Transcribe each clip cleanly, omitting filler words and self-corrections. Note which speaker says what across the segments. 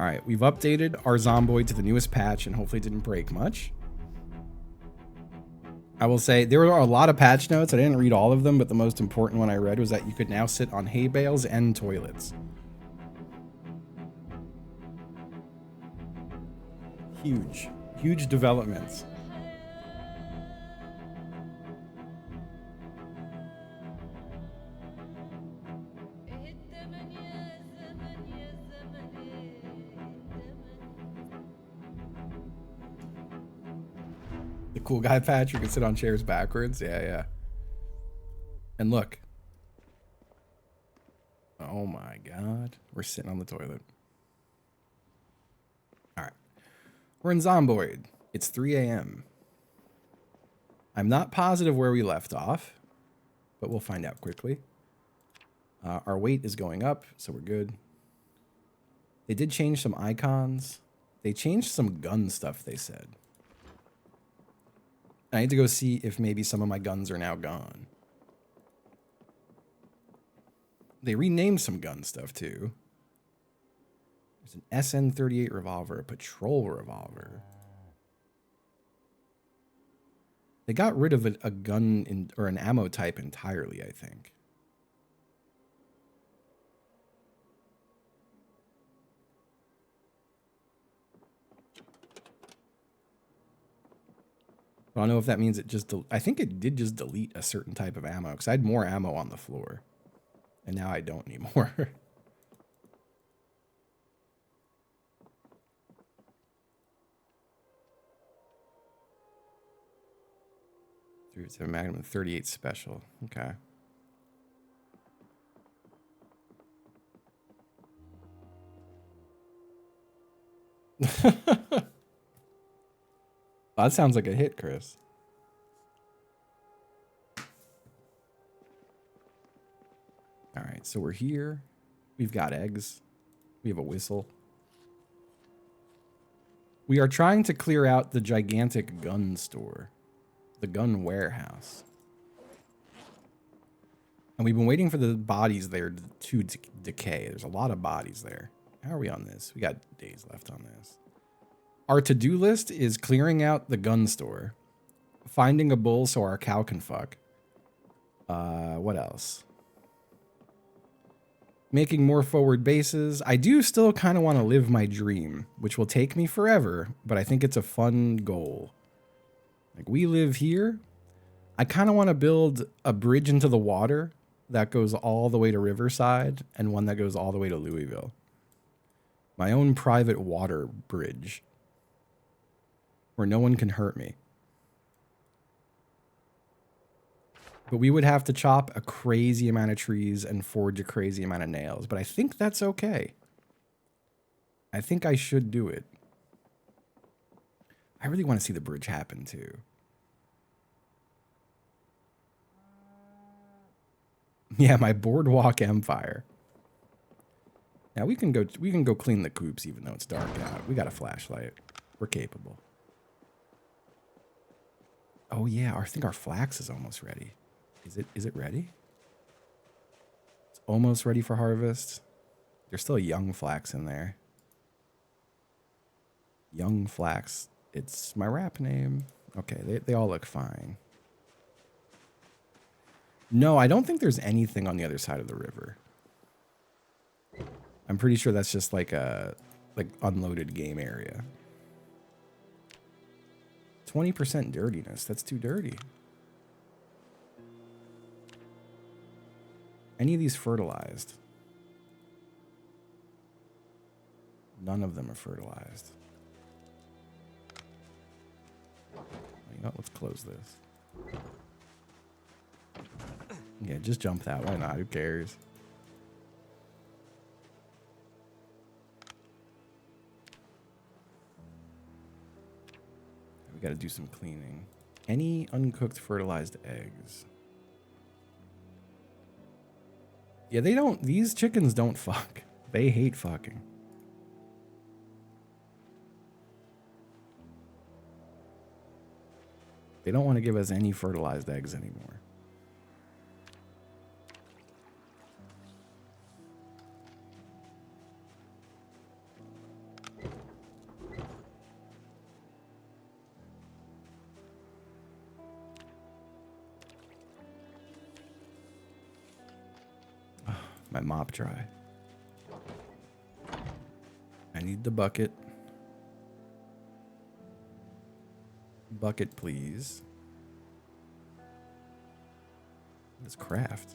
Speaker 1: All right, we've updated our Zomboid to the newest patch and hopefully it didn't break much. I will say there were a lot of patch notes. I didn't read all of them, but the most important one I read was that you could now sit on hay bales and toilets. Huge, huge developments. The cool guy patch, you can sit on chairs backwards. Yeah, yeah. And look. Oh my god. We're sitting on the toilet. Alright. We're in Zomboid. It's 3 a.m. I'm not positive where we left off, but we'll find out quickly. Our weight is going up, so we're good. They did change some icons. They changed some gun stuff, they said. I need to go see if maybe some of my guns are now gone. They renamed some gun stuff, too. There's an SN-38 revolver, a patrol revolver. They got rid of a gun or an ammo type entirely, I think. I don't know if that means it just... I think it did just delete a certain type of ammo, because I had more ammo on the floor. And now I don't anymore. 357 Magnum, 38 Special. Okay. That sounds like a hit, Chris. All right, so we're here. We've got eggs. We have a whistle. We are trying to clear out the gigantic gun store, the gun warehouse. And we've been waiting for the bodies there to decay. There's a lot of bodies there. How are we on this? We got days left on this. Our to-do list is clearing out the gun store, finding a bull so our cow can fuck. What else? Making more forward bases. I do still kind of want to live my dream, which will take me forever, but I think it's a fun goal. Like, we live here. I kind of want to build a bridge into the water that goes all the way to Riverside and one that goes all the way to Louisville. My own private water bridge where no one can hurt me. But we would have to chop a crazy amount of trees and forge a crazy amount of nails. But I think that's okay. I think I should do it. I really want to see the bridge happen too. Yeah, my boardwalk empire. Now we can go clean the coops even though it's dark out. We got a flashlight. We're capable. Oh yeah, I think our flax is almost ready. Is it ready? It's almost ready for harvest. There's still a young flax in there. Young flax. It's my rap name. Okay, they all look fine. No, I don't think there's anything on the other side of the river. I'm pretty sure that's just like a unloaded game area. 20% dirtiness. That's too dirty. Any of these fertilized? None of them are fertilized. You know, let's close this. Yeah, just jump that. Why not? Who cares? We gotta do some cleaning. Any uncooked fertilized eggs? Yeah, they don't. These chickens don't fuck. They hate fucking. They don't want to give us any fertilized eggs anymore. My mop dry. I need the bucket. Bucket, please. Let's craft.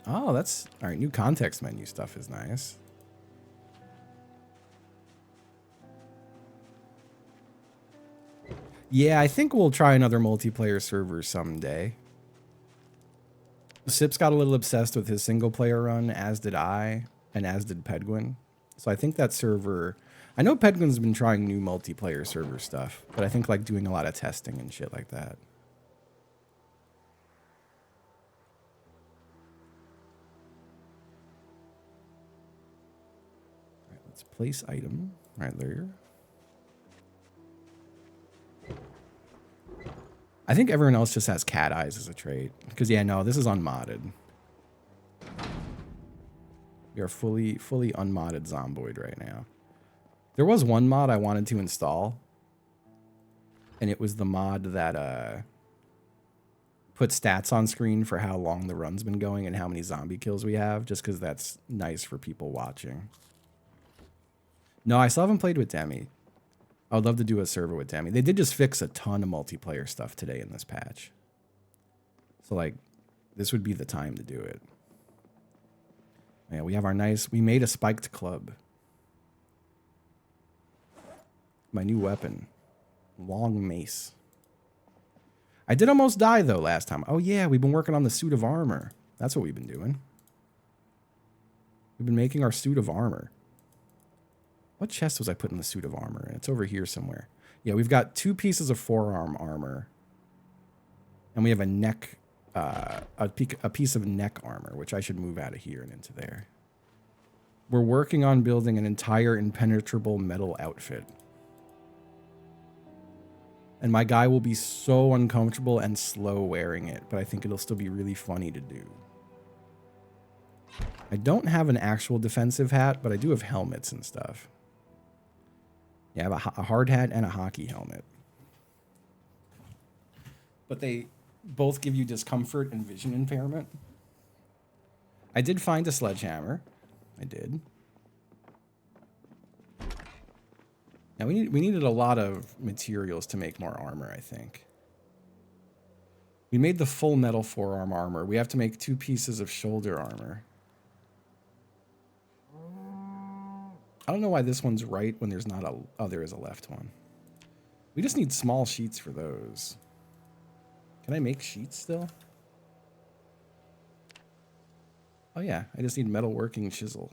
Speaker 1: Oh, that's all right. New context menu stuff is nice. Yeah, I think we'll try another multiplayer server someday. Sip's got a little obsessed with his single player run, as did I, and as did Pedguin. So I think that server... I know Pedguin's been trying new multiplayer server stuff, but I think like doing a lot of testing and shit like that. All right, let's place item. All right, there. I think everyone else just has cat eyes as a trait. Because, yeah, no, this is unmodded. We are fully unmodded Zomboid right now. There was one mod I wanted to install. And it was the mod that put stats on screen for how long the run's been going and how many zombie kills we have. Just because that's nice for people watching. No, I still haven't played with Demi. I would love to do a server with Demi. They did just fix a ton of multiplayer stuff today in this patch. So, like, this would be the time to do it. Yeah, we have our nice... We made a spiked club. My new weapon. Long mace. I did almost die, though, last time. Oh, yeah, we've been working on the suit of armor. That's what we've been doing. We've been making our suit of armor. What chest was I putting the suit of armor in? It's over here somewhere. Yeah, we've got 2 pieces of forearm armor. And we have a neck, a piece of neck armor, which I should move out of here and into there. We're working on building an entire impenetrable metal outfit. And my guy will be so uncomfortable and slow wearing it, but I think it'll still be really funny to do. I don't have an actual defensive hat, but I do have helmets and stuff. Yeah, I have a hard hat and a hockey helmet. But they both give you discomfort and vision impairment. I did find a sledgehammer. I did. Now we needed a lot of materials to make more armor, I think. We made the full metal forearm armor. We have to make 2 pieces of shoulder armor. I don't know why this one's right when there's not a... Oh, there is a left one. We just need small sheets for those. Can I make sheets still? Oh, yeah. I just need metalworking chisel.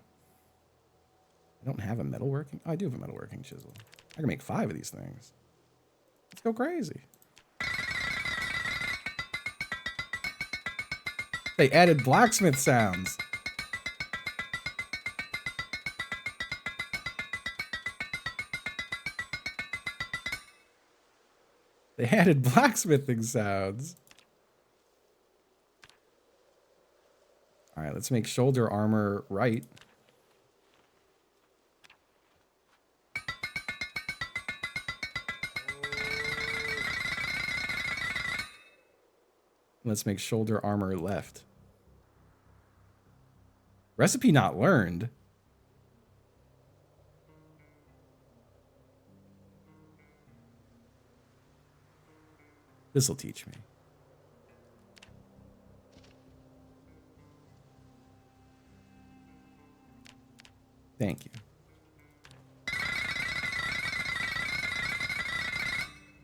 Speaker 1: I don't have a metalworking... Oh, I do have a metalworking chisel. I can make 5 of these things. Let's go crazy. They added blacksmith sounds. They added blacksmithing sounds. All right, let's make shoulder armor right. Let's make shoulder armor left. Recipe not learned. This'll teach me. Thank you.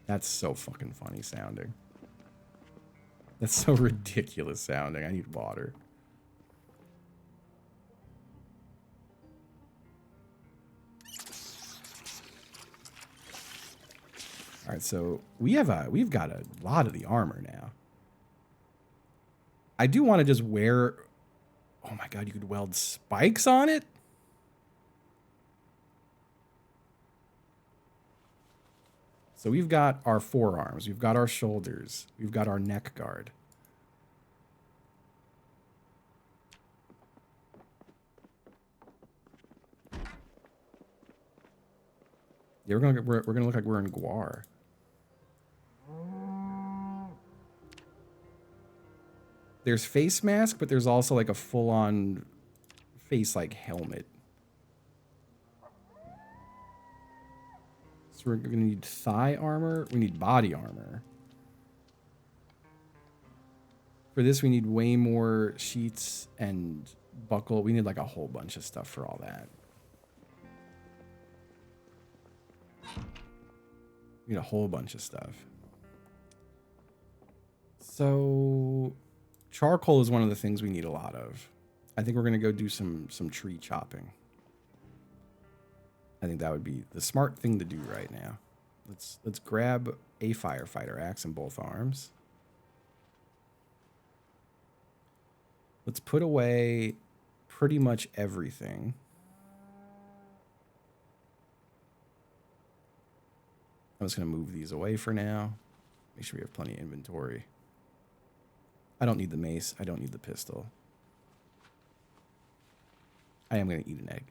Speaker 1: That's so fucking funny sounding. That's so ridiculous sounding. I need water. All right, so we've got a lot of the armor now. I do want to just wear... Oh my god, you could weld spikes on it? So we've got our forearms, we've got our shoulders, we've got our neck guard. Yeah, we're gonna look like we're in Guar. There's face mask, but there's also like a full-on face like helmet. So we're gonna need thigh armor. We need body armor. For this, we need way more sheets and buckle. We need like a whole bunch of stuff for all that. We need a whole bunch of stuff. So charcoal is one of the things we need a lot of. I think we're gonna go do some tree chopping. I think that would be the smart thing to do right now. Let's grab a firefighter axe in both arms. Let's put away pretty much everything. I'm just going to move these away for now. Make sure we have plenty of inventory. I don't need the mace. I don't need the pistol. I am going to eat an egg.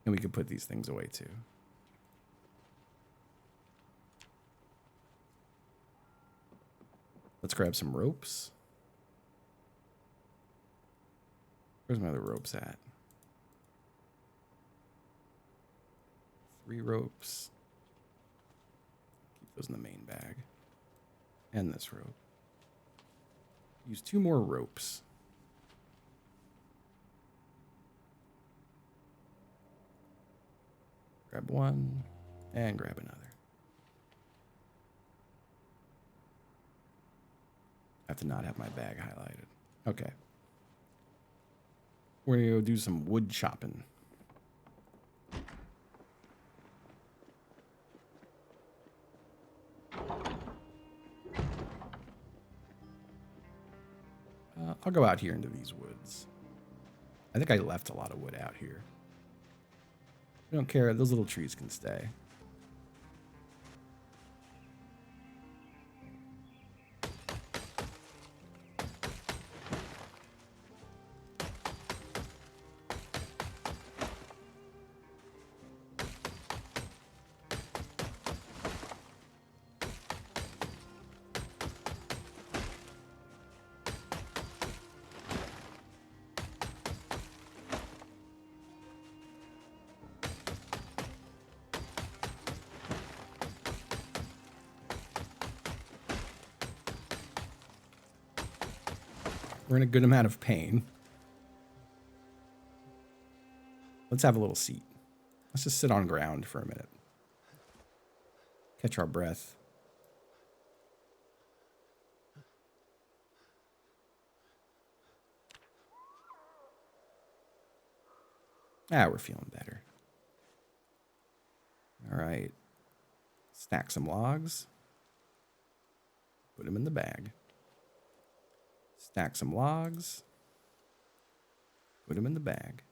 Speaker 1: And we can put these things away too. Let's grab some ropes. Where's my other ropes at? 3 ropes. Keep those in the main bag. And this rope. Use 2 more ropes. Grab one and grab another. I have to not have my bag highlighted. Okay. We're going to go do some wood chopping. I'll go out here into these woods. I think I left a lot of wood out here. I don't care. Those little trees can stay. We're in a good amount of pain. Let's have a little seat. Let's just sit on ground for a minute. Catch our breath. We're feeling better. All right. Stack some logs. Put them in the bag. Stack some logs. Put them in the bag.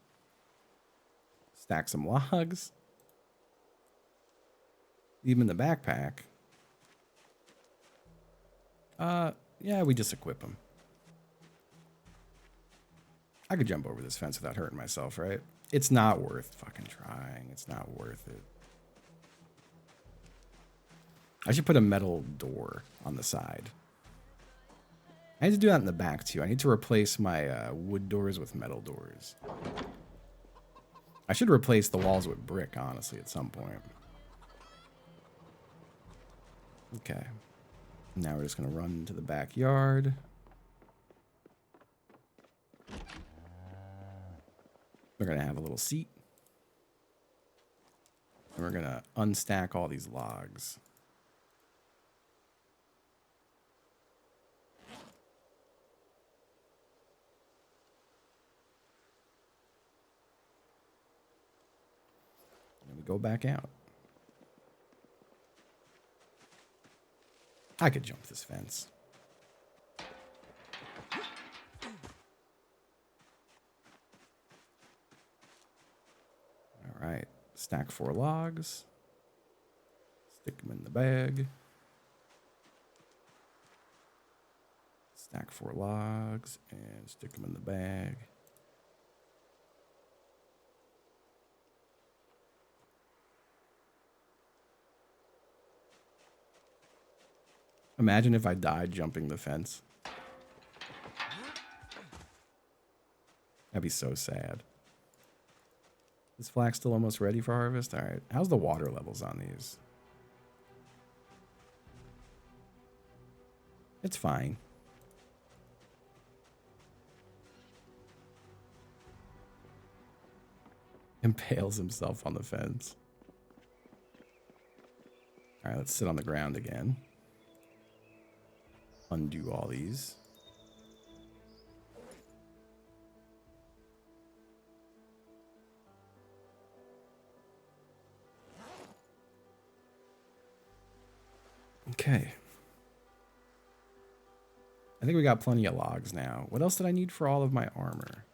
Speaker 1: Stack some logs. Leave them in the backpack. Yeah, we just equip them. I could jump over this fence without hurting myself, right? It's not worth fucking trying. It's not worth it. I should put a metal door on the side. I need to do that in the back, too. I need to replace my wood doors with metal doors. I should replace the walls with brick, honestly, at some point. Okay. Now we're just going to run into the backyard. We're going to have a little seat. And we're going to unstack all these logs. Go back out. I could jump this fence. All right. Stack 4 logs. Stick them in the bag. Stack 4 logs and stick them in the bag. Imagine if I died jumping the fence. That'd be so sad. Is flax still almost ready for harvest? All right. How's the water levels on these? It's fine. Impales himself on the fence. All right, let's sit on the ground again. Undo all these. Okay. I think we got plenty of logs now. What else did I need for all of my armor?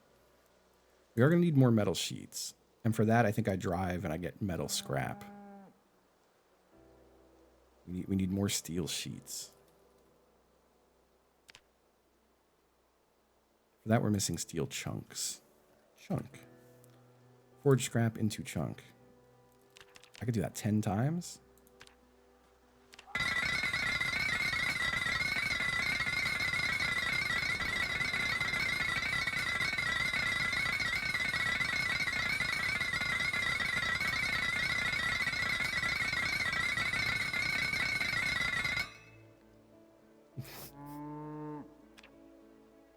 Speaker 1: We are going to need more metal sheets. And for that, I think I drive and I get metal scrap. We need more steel sheets. For that, we're missing steel chunks. Chunk. Forge scrap into chunk. I could do that 10 times.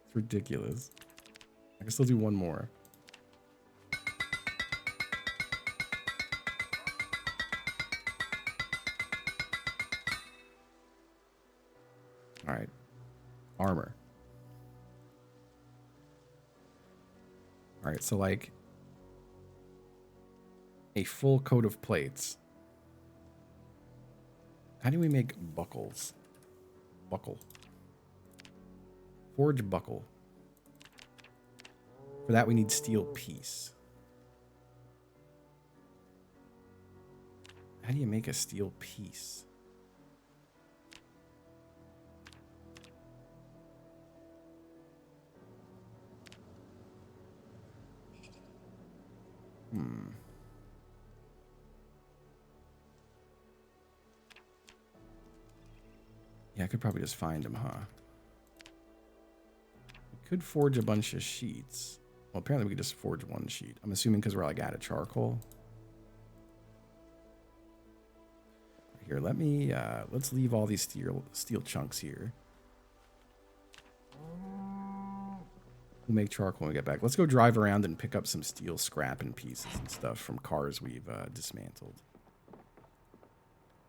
Speaker 1: It's ridiculous. I can still do one more. All right. Armor. All right, so like a full coat of plates. How do we make buckles? Buckle. Forge buckle. For that, we need steel piece. How do you make a steel piece? Yeah, I could probably just find them, huh? We could forge a bunch of sheets. Well, apparently we could just forge one sheet. I'm assuming because we're like out of charcoal. Here, let me, let's leave all these steel chunks here. We'll make charcoal when we get back. Let's go drive around and pick up some steel scrap and pieces and stuff from cars we've dismantled.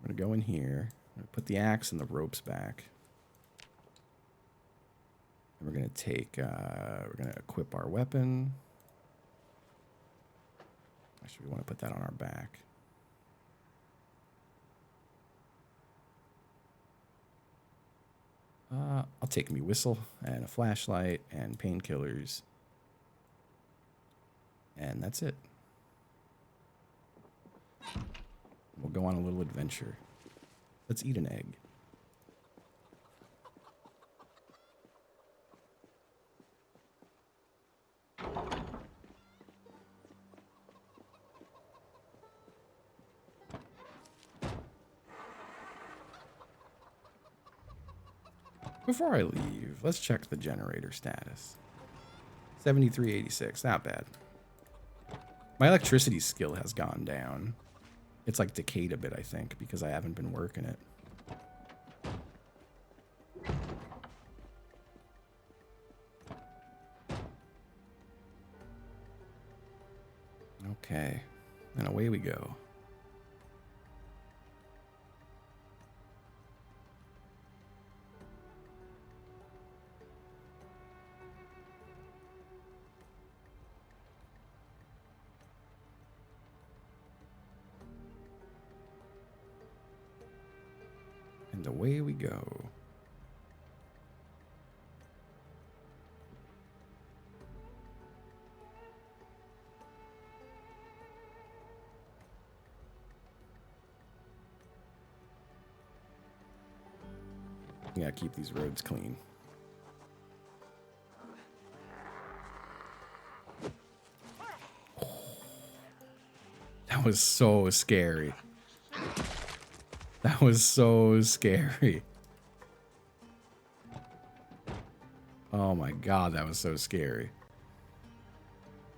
Speaker 1: We're going to go in here. I'm going to put the axe and the ropes back. And we're going to take, we're going to equip our weapon. Actually, we want to put that on our back. I'll take me whistle and a flashlight and painkillers. And that's it. We'll go on a little adventure. Let's eat an egg. Before I leave, let's check the generator status. 7386, not bad. My electricity skill has gone down. It's like decayed a bit, I think, because I haven't been working it. Okay, and away we go. And away we go. Yeah, keep these roads clean. That was so scary. That was so scary. Oh my god, that was so scary.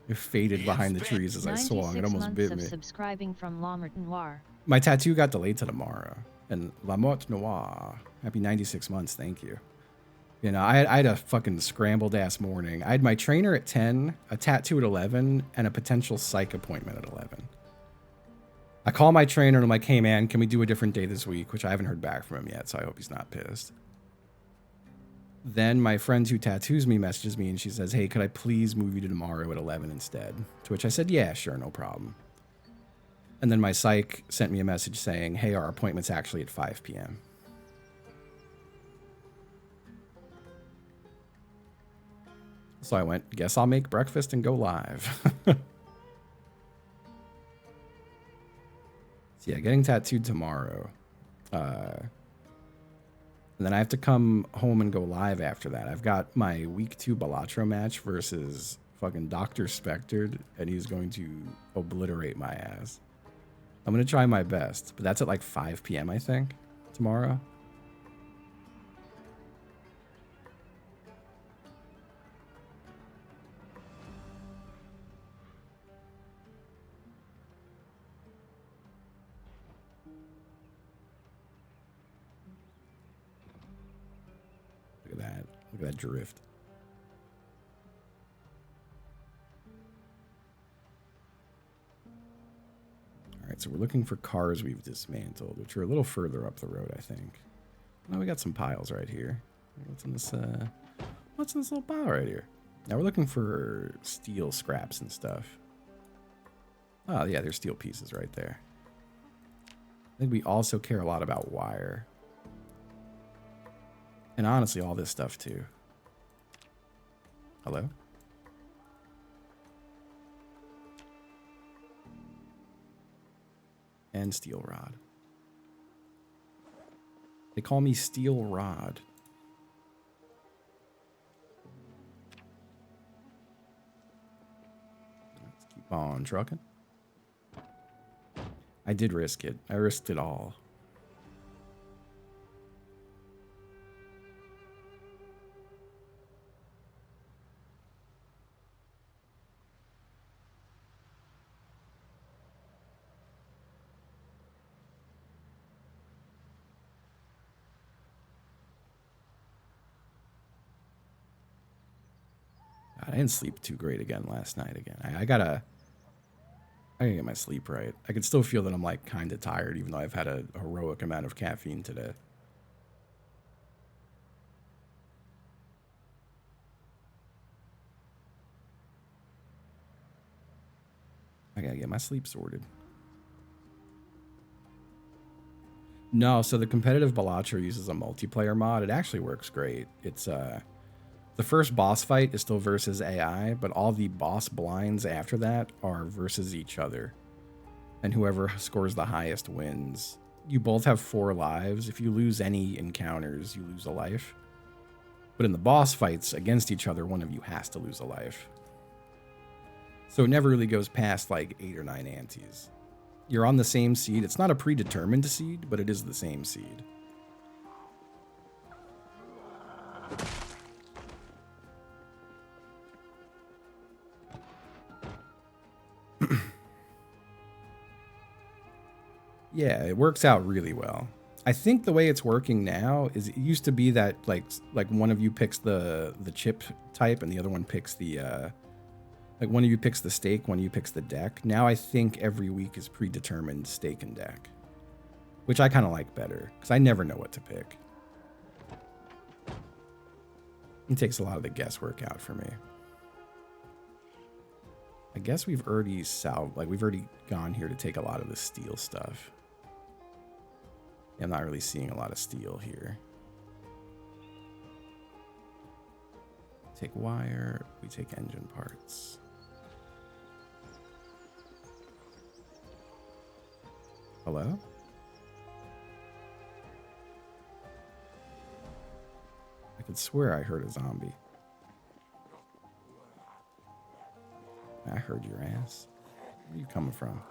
Speaker 1: It faded behind the trees as I swung. It almost bit me.
Speaker 2: Subscribing from La Mort Noire.
Speaker 1: My tattoo got delayed to tomorrow. And La Mort Noire. Happy 96 months, thank you. You know, I had a fucking scrambled ass morning. I had my trainer at 10, a tattoo at 11, and a potential psych appointment at 11. I call my trainer and I'm like, hey man, can we do a different day this week? Which I haven't heard back from him yet, so I hope he's not pissed. Then my friend who tattoos me messages me and she says, hey, could I please move you to tomorrow at 11 instead? To which I said, yeah, sure, no problem. And then my psych sent me a message saying, hey, our appointment's actually at 5 p.m. So I went, guess I'll make breakfast and go live. So yeah, getting tattooed tomorrow. And then I have to come home and go live after that. I've got my week 2 Balatro match versus fucking Dr. Spectred, and he's going to obliterate my ass. I'm going to try my best, but that's at like 5 p.m. I think, tomorrow. Look at that. Look at that drift. All right, so we're looking for cars we've dismantled, which are a little further up the road, I think. Oh, we got some piles right here. What's in this little pile right here? Now we're looking for steel scraps and stuff. Oh, yeah, there's steel pieces right there. I think we also care a lot about wire. And honestly, all this stuff too. Hello? And steel rod. They call me Steel Rod. Let's keep on trucking. I did risk it. I risked it all. I didn't sleep too great again last night again. I gotta get my sleep right. I can still feel that I'm like kind of tired, even though I've had a heroic amount of caffeine today. I gotta get my sleep sorted. No, so the competitive Balatro uses a multiplayer mod. It actually works great. It's the first boss fight is still versus AI, but all the boss blinds after that are versus each other. And whoever scores the highest wins. You both have 4 lives. If you lose any encounters, you lose a life. But in the boss fights against each other, one of you has to lose a life. So it never really goes past like 8 or 9 antes. You're on the same seed. It's not a predetermined seed, but it is the same seed. Yeah, it works out really well. I think the way it's working now is it used to be that like one of you picks the chip type and the other one picks the like one of you picks the stake, one of you picks the deck. Now I think every week is predetermined stake and deck, which I kind of like better because I never know what to pick. It takes a lot of the guesswork out for me. I guess we've already we've already gone here to take a lot of the steel stuff. I'm not really seeing a lot of steel here. Take wire, we take engine parts. Hello? I could swear I heard a zombie. I heard your ass. Where are you coming from?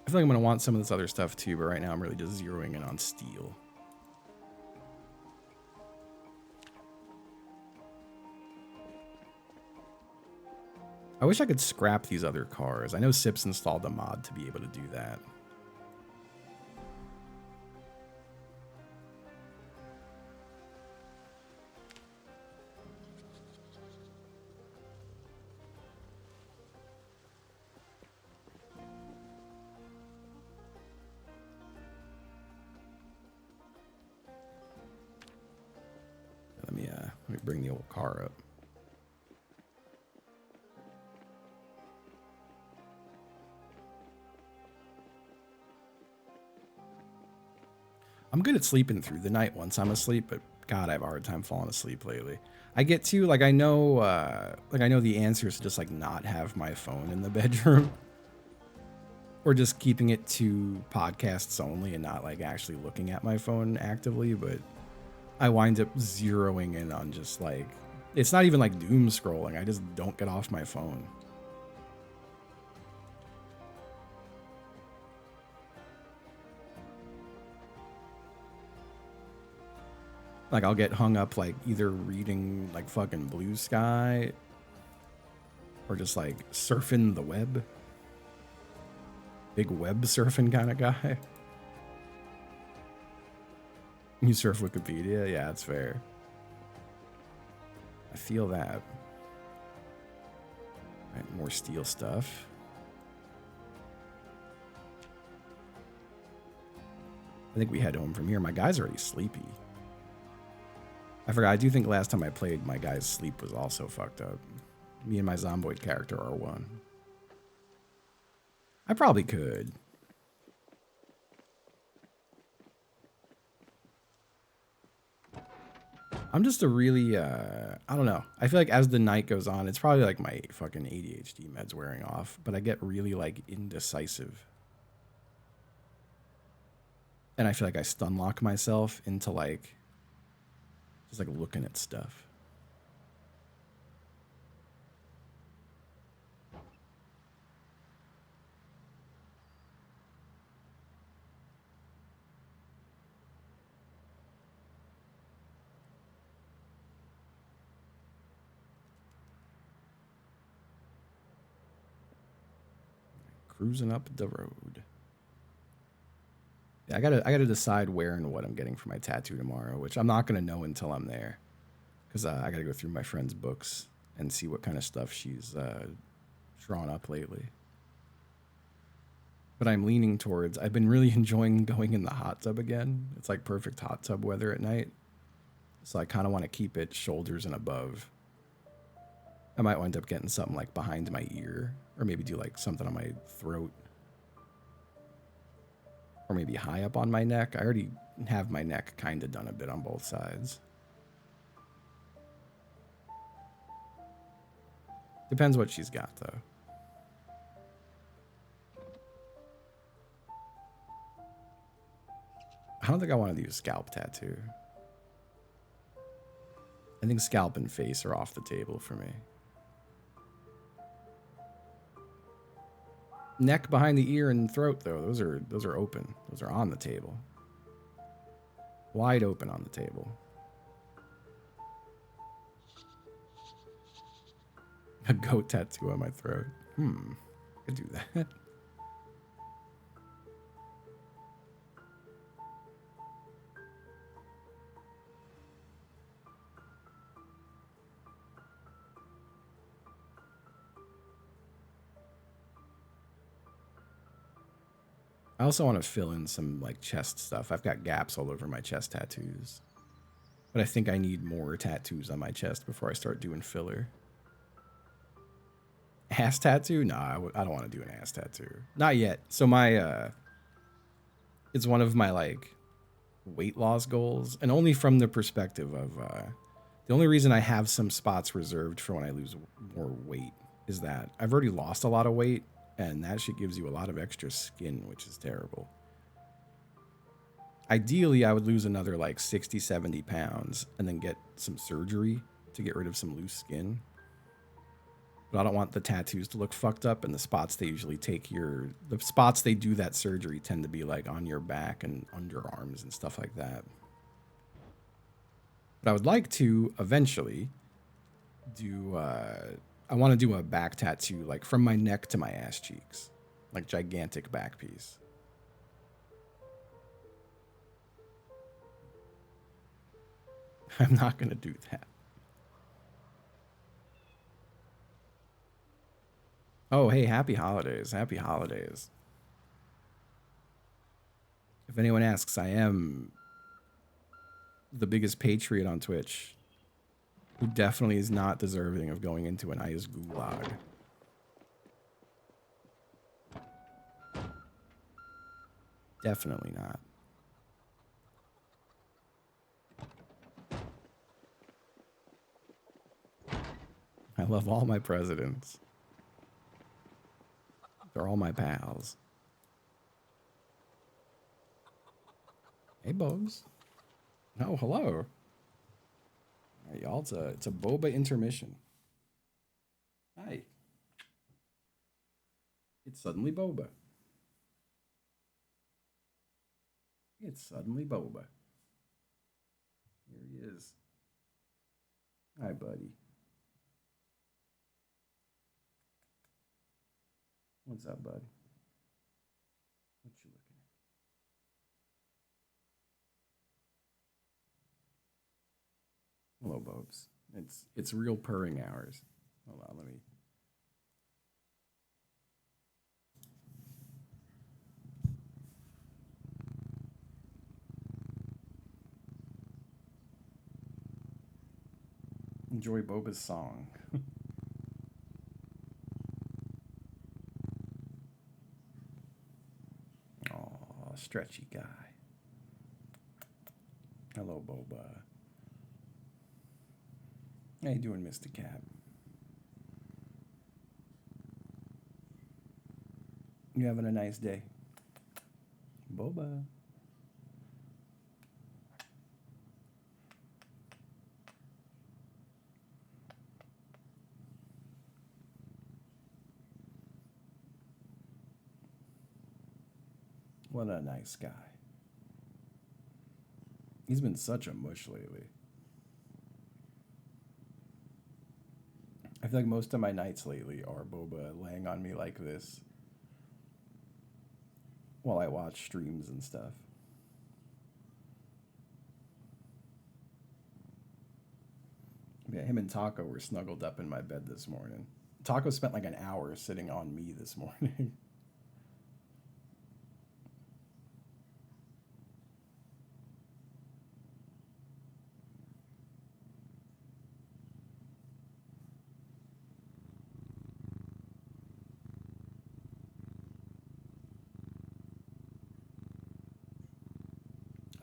Speaker 1: I feel like I'm going to want some of this other stuff too, but right now I'm really just zeroing in on steel. I wish I could scrap these other cars. I know Sips installed a mod to be able to do that. Let me bring the old car up. I'm good at sleeping through the night once I'm asleep, but God, I have a hard time falling asleep lately. I get to I know the answer is to just like not have my phone in the bedroom, or just keeping it to podcasts only and not like actually looking at my phone actively. But I wind up zeroing in on just like, it's not even like doom scrolling. I just don't get off my phone. Like I'll get hung up like either reading like fucking Blue Sky or just like surfing the web. Big web surfing kind of guy. You surf Wikipedia? Yeah, that's fair. I feel that. Right, more steel stuff. I think we head home from here. My guy's already sleepy. I forgot, I do think last time I played, my guy's sleep was also fucked up. Me and my Zomboid character are one. I probably could. I'm just a really, I don't know. I feel like as the night goes on, it's probably like my fucking ADHD meds wearing off, but I get really like indecisive. And I feel like I stun lock myself into like, just like looking at stuff. Cruising up the road. Yeah, I gotta decide where and what I'm getting for my tattoo tomorrow, which I'm not gonna know until I'm there, because I gotta go through my friend's books and see what kind of stuff she's drawn up lately. But I'm leaning towards, I've been really enjoying going in the hot tub again. It's like perfect hot tub weather at night. So I kind of want to keep it shoulders and above. I might wind up getting something like behind my ear, or maybe do like something on my throat, or maybe high up on my neck. I already have my neck kind of done a bit on both sides. Depends what she's got though. I don't think I want to do a scalp tattoo. I think scalp and face are off the table for me. Neck, behind the ear, and throat though, those are open. Those are on the table. Wide open on the table. A goat tattoo on my throat. I could do that. I also want to fill in some like chest stuff. I've got gaps all over my chest tattoos. But I think I need more tattoos on my chest before I start doing filler. Ass tattoo? Nah, I don't want to do an ass tattoo. Not yet. So my, it's one of my like weight loss goals. And only from the perspective of, the only reason I have some spots reserved for when I lose more weight is that I've already lost a lot of weight. And that shit gives you a lot of extra skin, which is terrible. Ideally, I would lose another like 60, 70 pounds and then get some surgery to get rid of some loose skin. But I don't want the tattoos to look fucked up, and the spots they usually take the spots they do that surgery tend to be like on your back and underarms and stuff like that. But I would like to eventually do I want to do a back tattoo like from my neck to my ass cheeks. Like gigantic back piece. I'm not going to do that. Oh, hey, happy holidays. Happy holidays. If anyone asks, I am the biggest patriot on Twitch who definitely is not deserving of going into an ice gulag. Definitely not. I love all my presidents. They're all my pals. Hey, Bobs. Oh, hello. All right, y'all. It's a Boba intermission. Hi. It's suddenly Boba. It's suddenly Boba. Here he is. Hi, buddy. What's up, bud? What you looking at? Hello, Bobs. It's real purring hours. Hold on, let me. Enjoy Boba's song. Aw, stretchy guy. Hello, Boba. How you doing, Mr. Cat? You having a nice day? Boba. What a nice guy. He's been such a mush lately. I feel like most of my nights lately are Boba laying on me like this while I watch streams and stuff. Yeah, him and Taco were snuggled up in my bed this morning. Taco spent like an hour sitting on me this morning.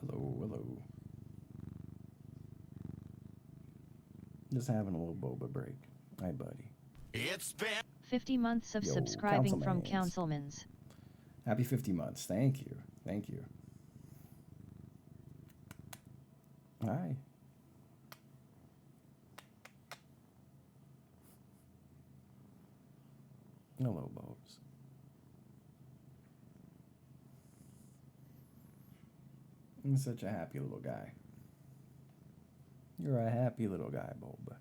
Speaker 1: Hello, hello. Just having a little Boba break. Hi, buddy.
Speaker 3: It's been
Speaker 2: 50 months of
Speaker 1: Yo,
Speaker 2: subscribing from
Speaker 1: Councilmans.
Speaker 2: Councilmans.
Speaker 1: Happy 50 months. Thank you. Thank you. Hi. Hello, Bobs. You're such a happy little guy. You're a happy little guy, Boba.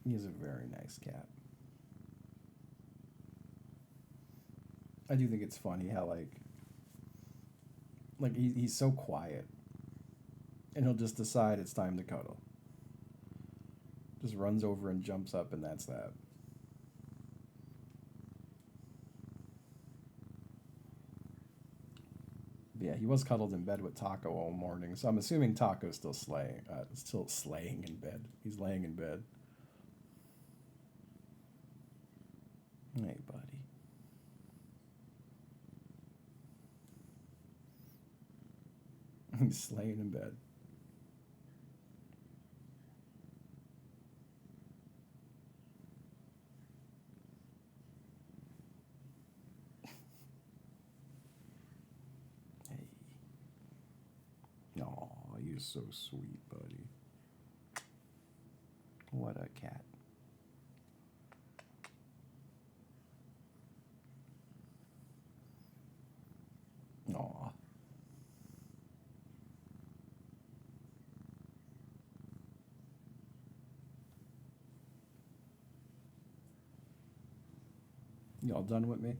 Speaker 1: He is a very nice cat. I do think it's funny how he's so quiet, and he'll just decide it's time to cuddle. Just runs over and jumps up, and that's that. But yeah, he was cuddled in bed with Taco all morning, so I'm assuming Taco's still slaying in bed. He's laying in bed. Hey, buddy. He's slaying in bed. Hey. Aw, you're so sweet, buddy. What a cat. Aw. Y'all done with me?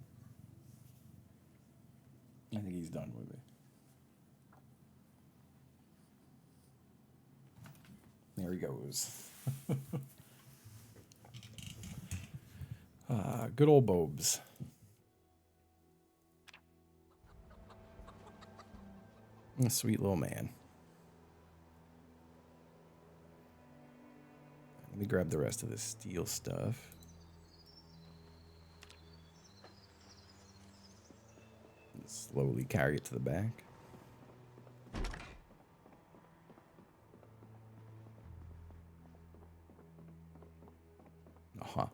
Speaker 1: I think he's done with me. There he goes. Good old Bobes. A sweet little man. Let me grab the rest of this steel stuff. And slowly carry it to the back. Uh-huh.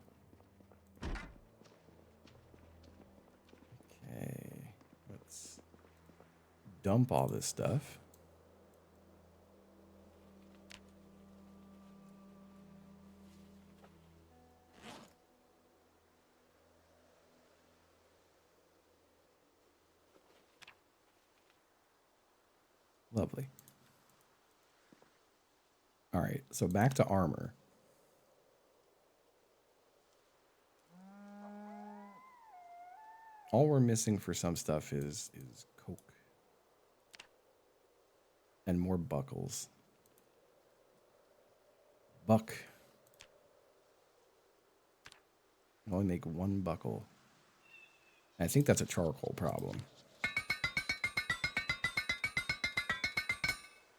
Speaker 1: Okay. Let's dump all this stuff. Lovely. All right, so back to armor. All we're missing for some stuff is coke and more buckles. Buck. I only make one buckle. I think that's a charcoal problem.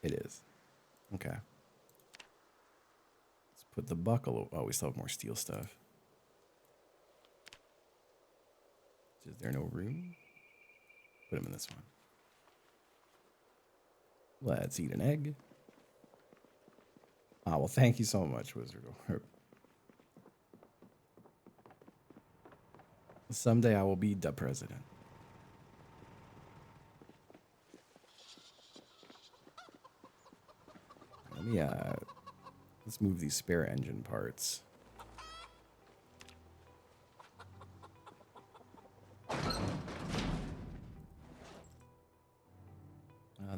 Speaker 1: It is. Okay. Let's put the buckle. Oh, we still have more steel stuff. Is there no room? Put him in this one. Let's eat an egg. Ah, well, thank you so much, Wizard. Someday I will be the president. Let me, let's move these spare engine parts.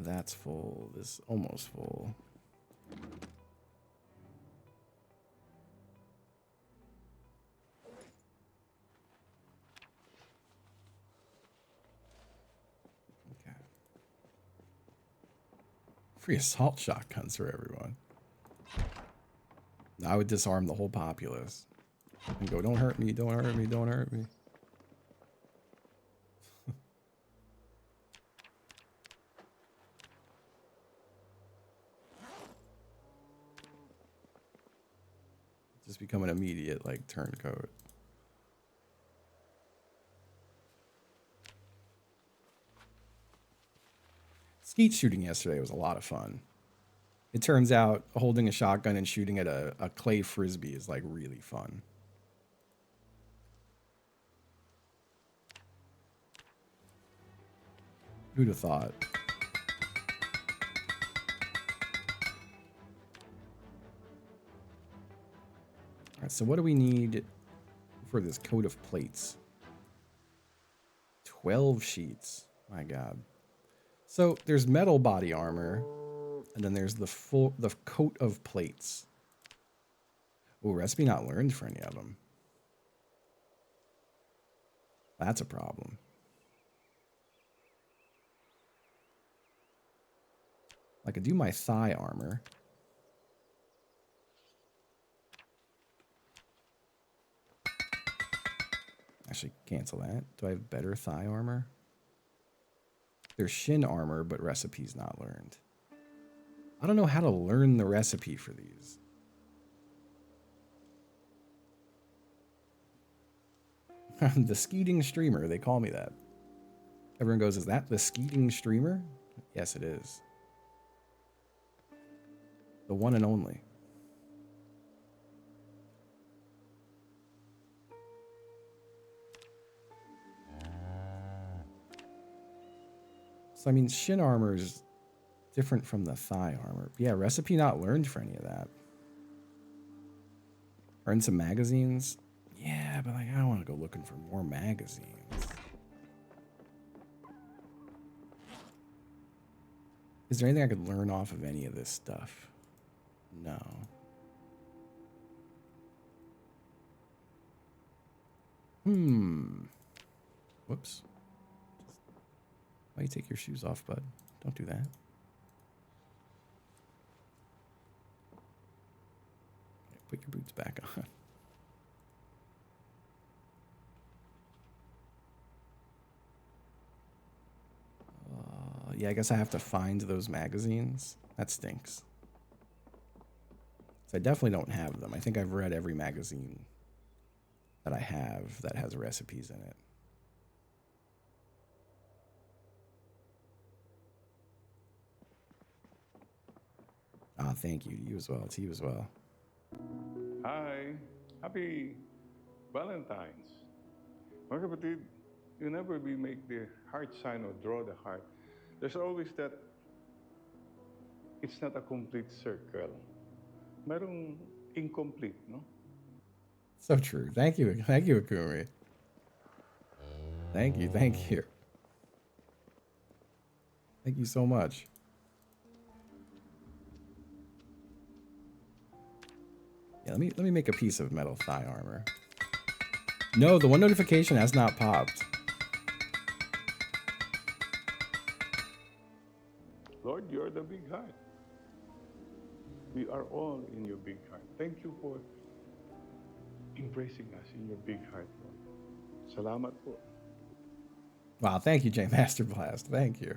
Speaker 1: That's full. This almost full. Okay. Free assault shotguns for everyone. I would disarm the whole populace and go, don't hurt me, don't hurt me, don't hurt me. Just become an immediate, like, turncoat. Skeet shooting yesterday was a lot of fun. It turns out holding a shotgun and shooting at a clay frisbee is, like, really fun. Who'd have thought? All right, so what do we need for this coat of plates? 12 sheets. My God. So there's metal body armor, and then there's the coat of plates. Oh, recipe not learned for any of them. That's a problem. I could do my thigh armor. Actually, cancel that. Do I have better thigh armor? There's shin armor, but recipe's not learned. I don't know how to learn the recipe for these. The skeeting streamer, they call me that. Everyone goes, is that the skeeting streamer? Yes, it is. The one and only. So, I mean, shin armor is different from the thigh armor. Yeah, recipe not learned for any of that. Earn some magazines. Yeah, but like, I don't want to go looking for more magazines. Is there anything I could learn off of any of this stuff? No. Whoops. Why you take your shoes off, bud? Don't do that. Put your boots back on. Yeah, I guess I have to find those magazines. That stinks. So I definitely don't have them. I think I've read every magazine that I have that has recipes in it. Ah, thank you. You as well. To you as well.
Speaker 3: Hi. Happy Valentine's. Mga kapatid, whenever we make the heart sign or draw the heart, there's always that it's not a complete circle. Merong incomplete, no?
Speaker 1: So true. Thank you. Thank you, Akumi. Thank you. Thank you. Thank you so much. Yeah, let me make a piece of metal thigh armor. No, the one notification has not popped.
Speaker 3: Lord, you're the big heart. We are all in your big heart. Thank you for embracing us in your big heart, Lord. Salamat po.
Speaker 1: Wow, thank you, J Master Blast. Thank you.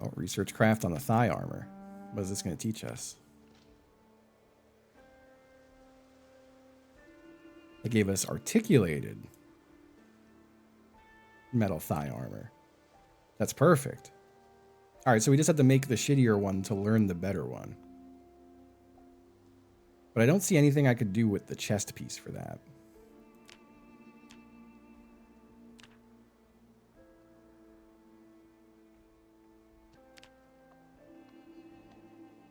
Speaker 1: Oh, research craft on the thigh armor. What is this going to teach us? It gave us articulated metal thigh armor. That's perfect. All right, so we just have to make the shittier one to learn the better one. But I don't see anything I could do with the chest piece for that.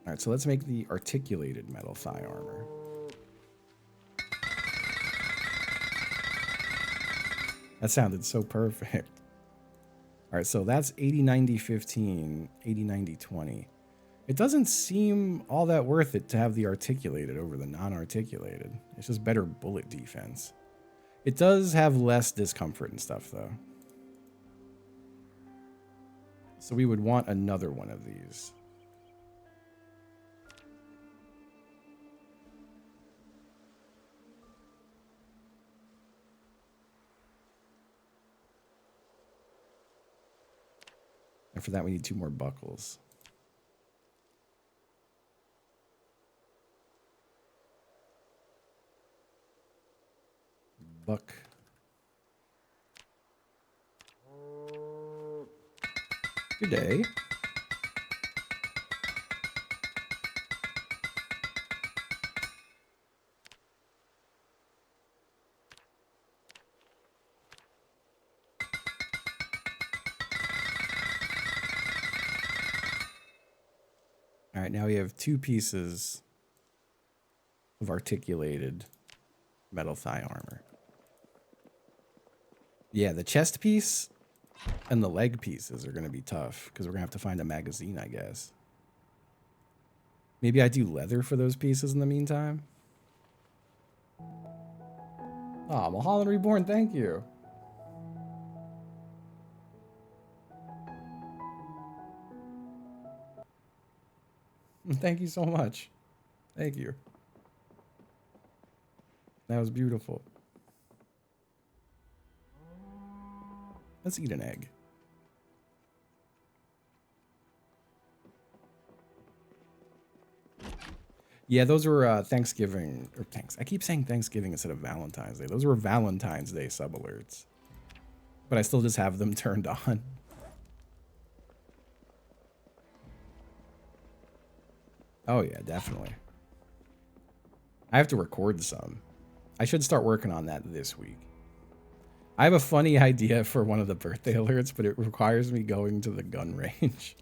Speaker 1: All right, so let's make the articulated metal thigh armor. That sounded so perfect. All right, so that's 80, 90, 15, 80, 90, 20. It doesn't seem all that worth it to have the articulated over the non-articulated. It's just better bullet defense. It does have less discomfort and stuff, though. So we would want another one of these. And for that, we need 2 more buckles. Buck. Good day. All right, now we have 2 pieces of articulated metal thigh armor. Yeah, the chest piece and the leg pieces are going to be tough because we're going to have to find a magazine, I guess. Maybe I do leather for those pieces in the meantime. Oh, Mulholland Reborn, thank you. Thank you so much. Thank you. That was beautiful. Let's eat an egg. Yeah, those were Thanksgiving, or thanks. I keep saying Thanksgiving instead of Valentine's Day. Those were Valentine's Day sub alerts. But I still just have them turned on. Oh yeah, definitely. I have to record some. I should start working on that this week. I have a funny idea for one of the birthday alerts, but it requires me going to the gun range.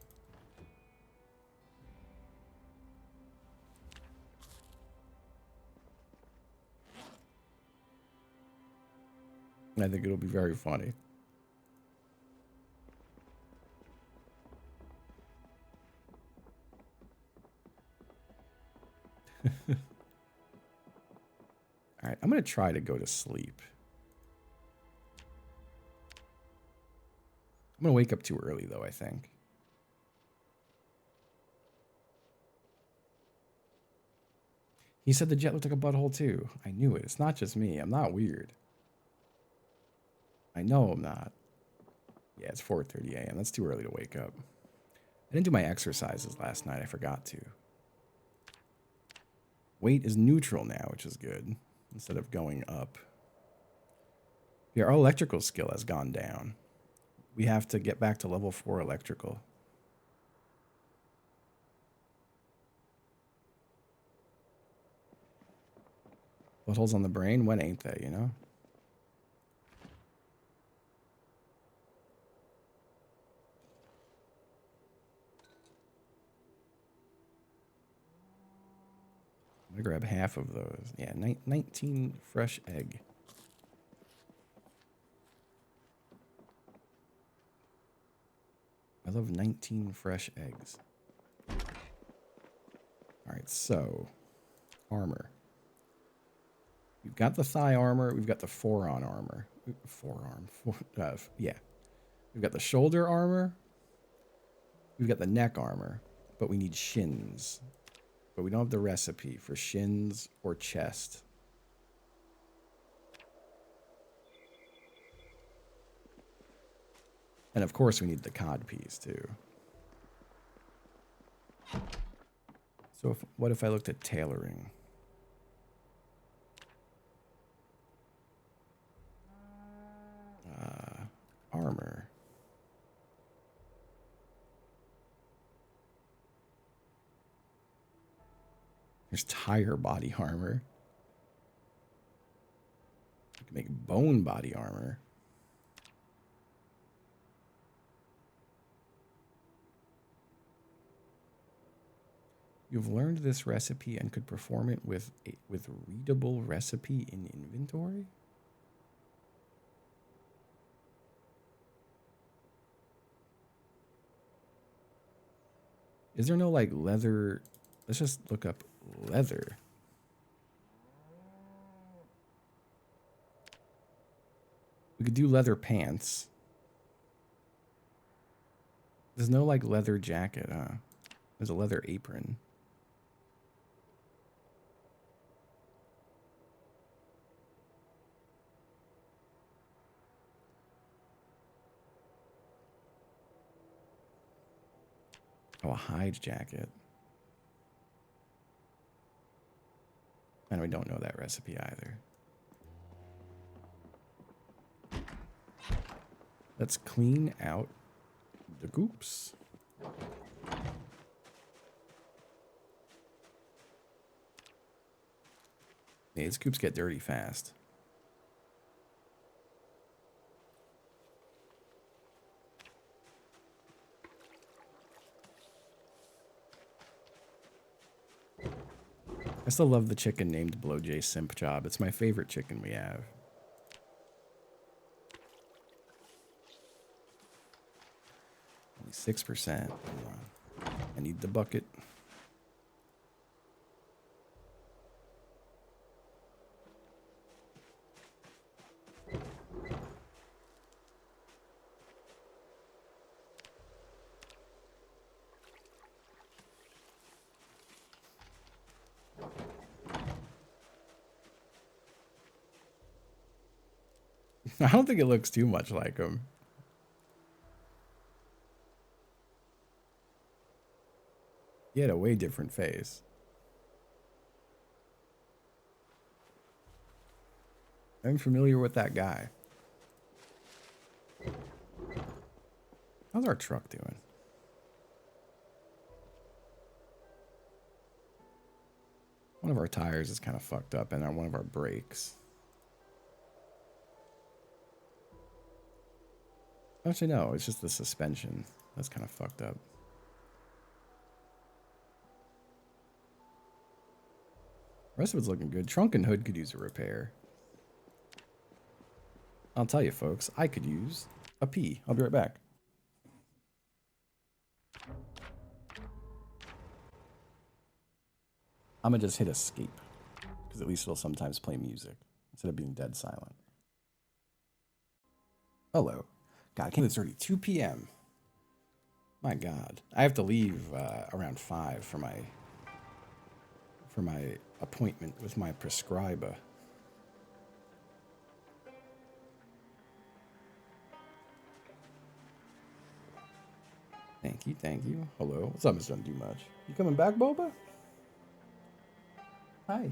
Speaker 1: I think it'll be very funny. All right, I'm going to try to go to sleep. I'm going to wake up too early, though, I think. He said the jet looked like a butthole, too. I knew it. It's not just me. I'm not weird. I know I'm not. Yeah, it's 4:30 a.m. That's too early to wake up. I didn't do my exercises last night. I forgot to. Weight is neutral now, which is good, instead of going up. Yeah, our electrical skill has gone down. We have to get back to level 4 electrical. Buttholes on the brain? When ain't they, you know? I'm gonna grab half of those. Yeah, 19 fresh egg. I love 19 fresh eggs. All right, so armor. We've got the thigh armor. We've got the forearm armor. Yeah. We've got the shoulder armor. We've got the neck armor, but we need shins. But we don't have the recipe for shins or chest. And of course we need the cod piece too. So what if I looked at tailoring? Armor. There's tire body armor. I can make bone body armor. You've learned this recipe and could perform it with readable recipe in inventory? Is there no like leather? Let's just look up leather. We could do leather pants. There's no like leather jacket, huh? There's a leather apron. Oh, a hide jacket. And we don't know that recipe either. Let's clean out the goops. Yeah, these goops get dirty fast. I still love the chicken named Blow J Simp Job. It's my favorite chicken we have. Only 6%. Hold on. I need the bucket. I don't think it looks too much like him. He had a way different face. I'm familiar with that guy. How's our truck doing? One of our tires is kind of fucked up, and one of our brakes. Actually, no, it's just the suspension that's kind of fucked up. The rest of it's looking good. Trunk and hood could use a repair. I'll tell you, folks, I could use a pee. I'll be right back. I'm gonna just hit escape, because at least it'll sometimes play music instead of being dead silent. Hello. God, I can't believe it's already 2 p.m. My God. I have to leave around 5 for my appointment with my prescriber. Thank you, thank you. Hello. What's up, Mr. Undo Much? You coming back, Boba? Hi.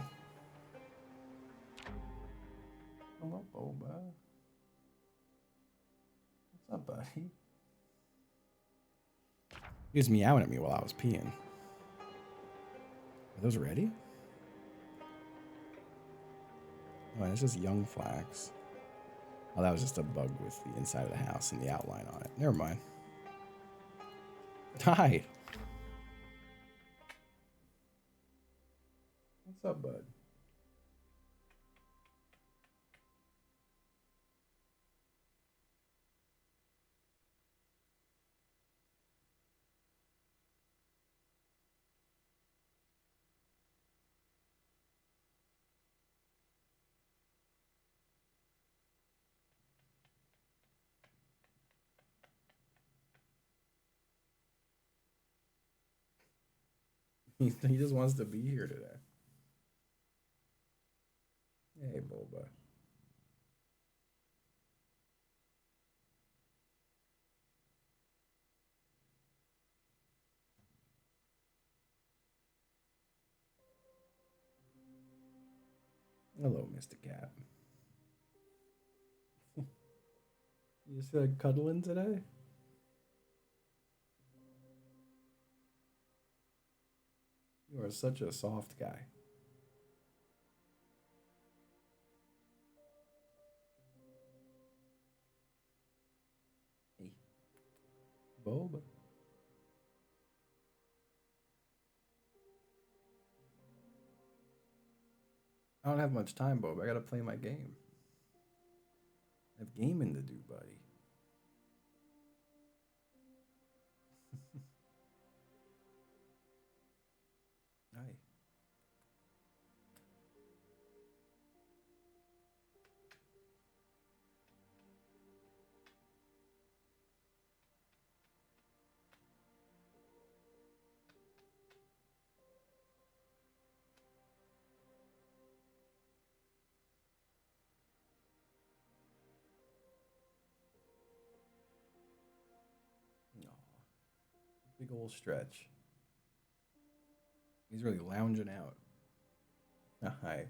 Speaker 1: Hello, Boba. What's up, buddy? He was meowing at me while I was peeing. Are those ready? Oh, it's just young flax. Oh, that was just a bug with the inside of the house and the outline on it. Never mind. Hi. What's up, bud? He just wants to be here today. Hey, Boba. Hello, Mr. Cat. You just feel like cuddling today? You are such a soft guy. Hey, Boba. I don't have much time, Boba. I gotta play my game. I have gaming to do, buddy. Hi. Aw, big old stretch. He's really lounging out. Hi.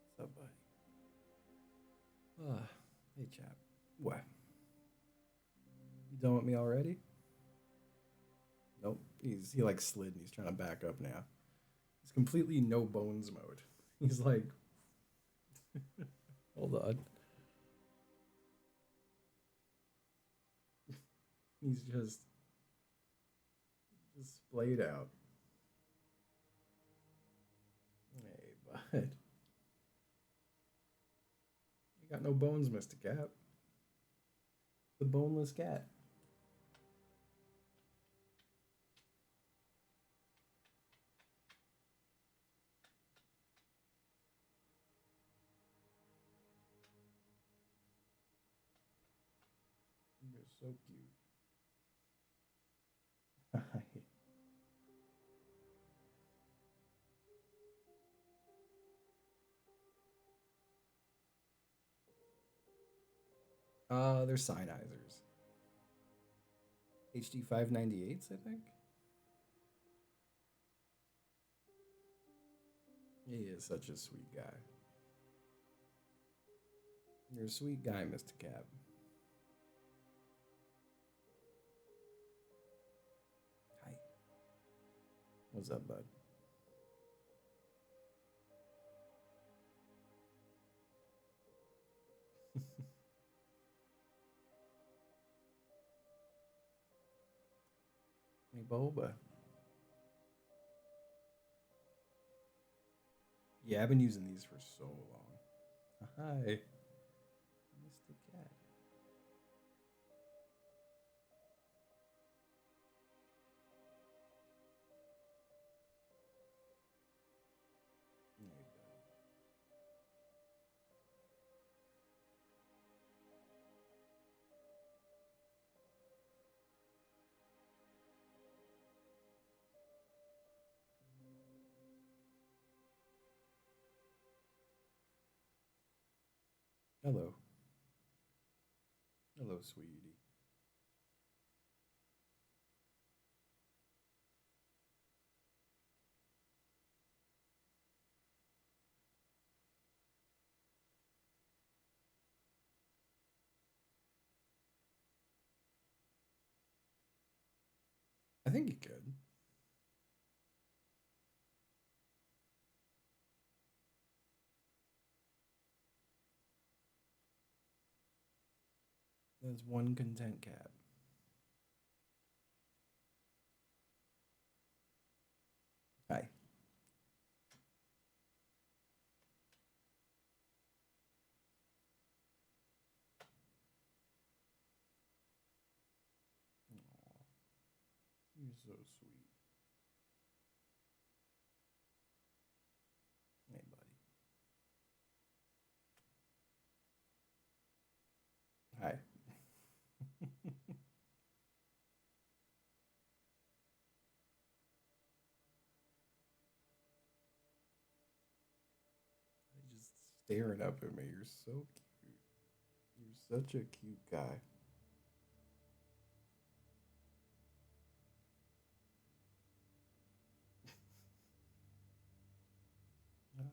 Speaker 1: What's up, buddy? Hey, chap. What? You done with me already? Nope. He like slid and he's trying to back up now. He's completely no bones mode. He's like, hold on. He's just splayed out. Hey, bud. You got no bones, Mr. Cat. The boneless cat. You're so cute. They're Sennheisers. HD 598s, I think. He is such a sweet guy. You're a sweet guy, Mr. Cap. Hi. What's up, bud? Hey, Boba. Yeah, I've been using these for so long. Hi, Mr. Cat. Hey, buddy. Hello. Hello, sweetie. I think you could. There's one content cap. Hi. Aw, you're so sweet. Hey, buddy. Hi. Just staring up at me. You're so cute. You're such a cute guy.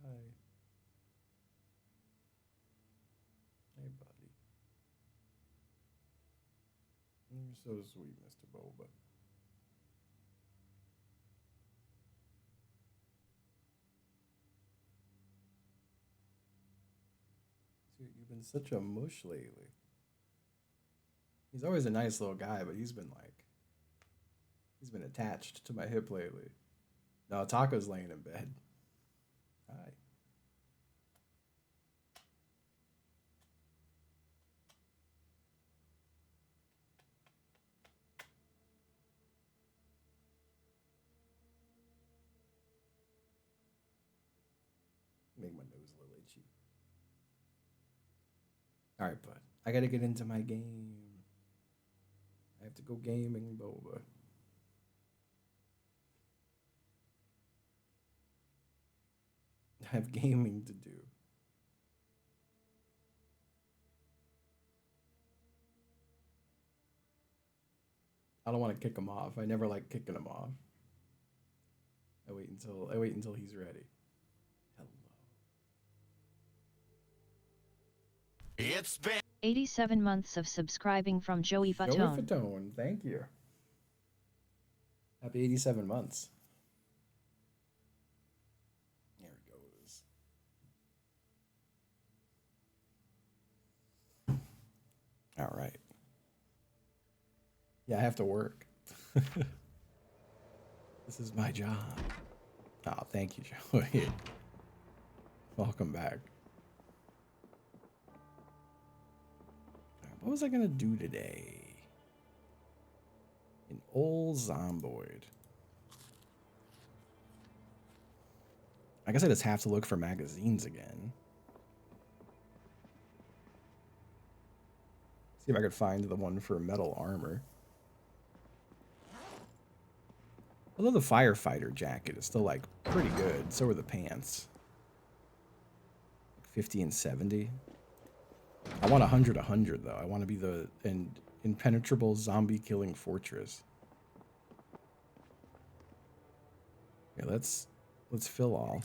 Speaker 1: Hi. Hey, buddy. You're so sweet, Mr. Boba. Dude, you've been such a mush lately. He's always a nice little guy, but he's been attached to my hip lately. No, Taco's laying in bed. Hi. Make my nose a little itchy. All right, bud. I gotta get into my game. I have to go gaming, Boba. I have gaming to do. I don't want to kick him off. I never like kicking him off. I wait until he's ready. Hello.
Speaker 4: It's been
Speaker 2: 87 months of subscribing from Joey
Speaker 1: Joey
Speaker 2: Fatone.
Speaker 1: Fatone, thank you. Happy 87 months. There it goes. All right. Yeah, I have to work. This is my job. Oh, thank you, Joey. Welcome back. What was I gonna do today? An old Zomboid. I guess I just have to look for magazines again. See if I could find the one for metal armor. Although the firefighter jacket is still like pretty good. So are the pants. 50 and 70. I want 100 though. I want to be the impenetrable zombie killing fortress. Yeah, let's fill all.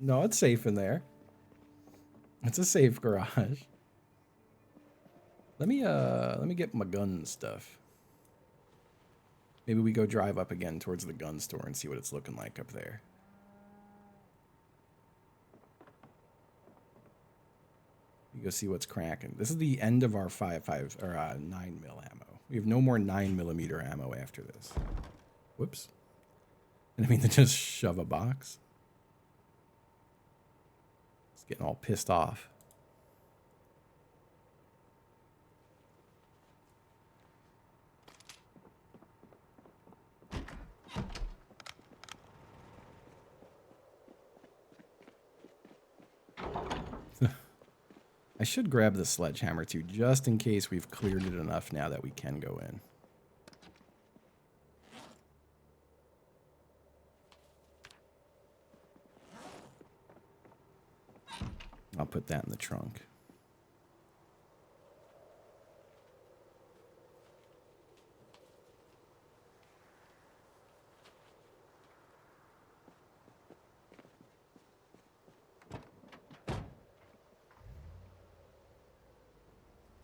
Speaker 1: No, it's safe in there. It's a safe garage. Let me get my gun stuff. Maybe we go drive up again towards the gun store and see what it's looking like up there. You go see what's cracking. This is the end of our 9 mil ammo. We have no more 9mm ammo after this. Whoops. I didn't mean to just shove a box. It's getting all pissed off. I should grab the sledgehammer too, just in case we've cleared it enough now that we can go in. I'll put that in the trunk.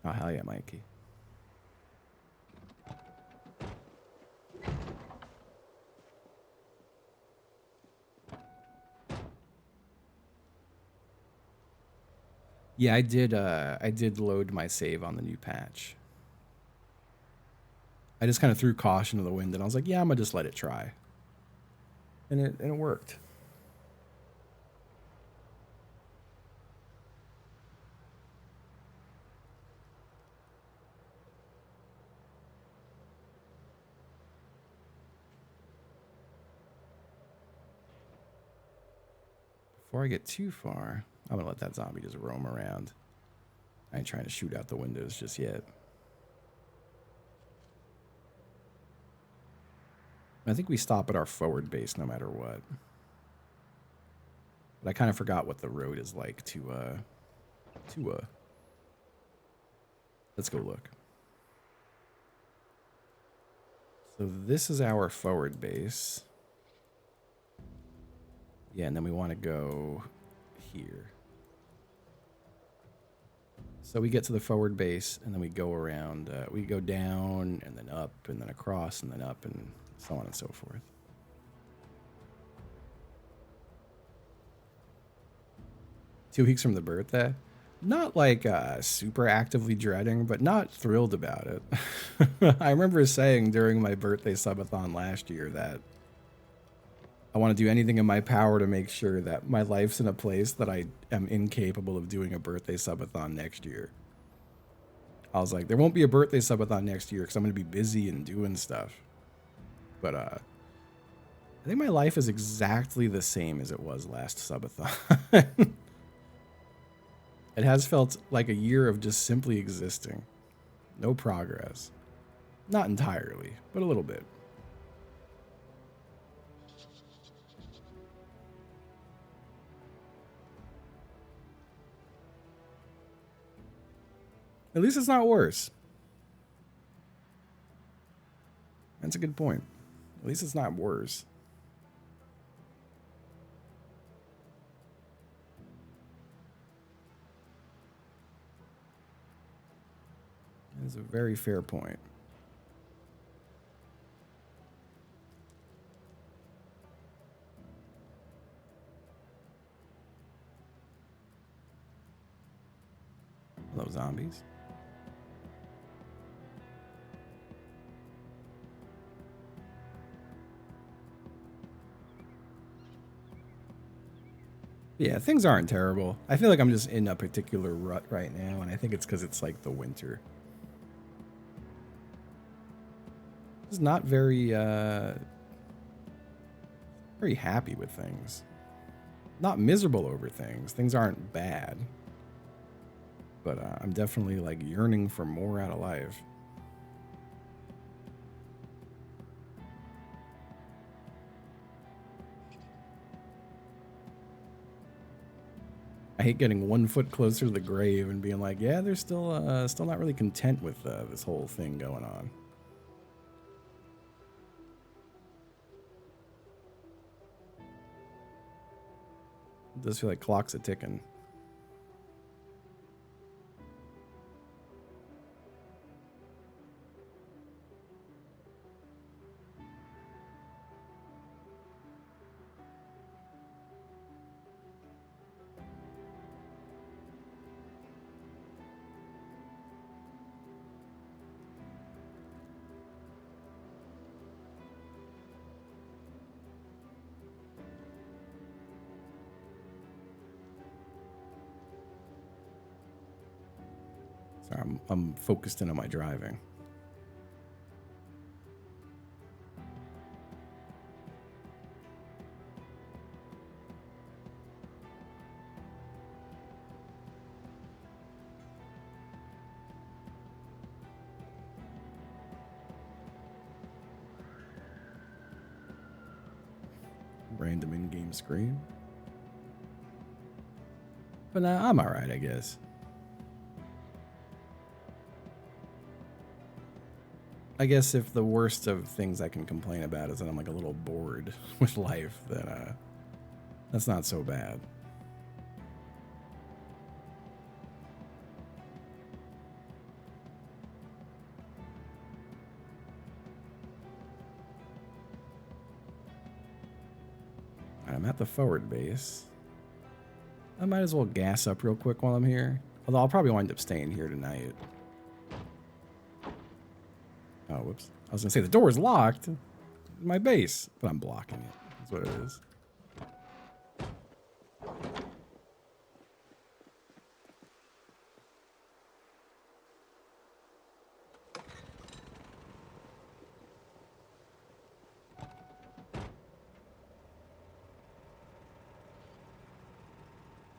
Speaker 1: Oh, hell yeah, Mikey. Yeah, I did load my save on the new patch. I just kind of threw caution to the wind and I was like, yeah, I'm gonna just let it try. And it worked. Before I get too far, I'm gonna let that zombie just roam around. I ain't trying to shoot out the windows just yet. I think we stop at our forward base no matter what. But I kind of forgot what the road is like to let's go look. So this is our forward base. Yeah, and then we want to go here. So we get to the forward base, and then we go around. We go down, and then up, and then across, and then up, and so on and so forth. 2 weeks from the birthday. Not like super actively dreading, but not thrilled about it. I remember saying during my birthday subathon last year that I want to do anything in my power to make sure that my life's in a place that I am incapable of doing a birthday subathon next year. I was like, there won't be a birthday subathon next year because I'm going to be busy and doing stuff. But I think my life is exactly the same as it was last subathon. It has felt like a year of just simply existing. No progress. Not entirely, but a little bit. At least it's not worse. That's a good point. At least it's not worse. That is a very fair point. Hello, zombies. Yeah, things aren't terrible. I feel like I'm just in a particular rut right now, and I think it's because it's like the winter. Just not very happy with things. Not miserable over things. Things aren't bad. But I'm definitely like yearning for more out of life. I hate getting 1 foot closer to the grave and being like, yeah, they're still not really content with this whole thing going on. It does feel like clocks are ticking. Sorry, I'm focused in on my driving. Random in-game scream. But I'm alright, I guess. I guess if the worst of things I can complain about is that I'm like a little bored with life, then that's not so bad. I'm at the forward base. I might as well gas up real quick while I'm here. Although I'll probably wind up staying here tonight. Oh, whoops. I was going to say the door is locked. My base. But I'm blocking it. That's what it is.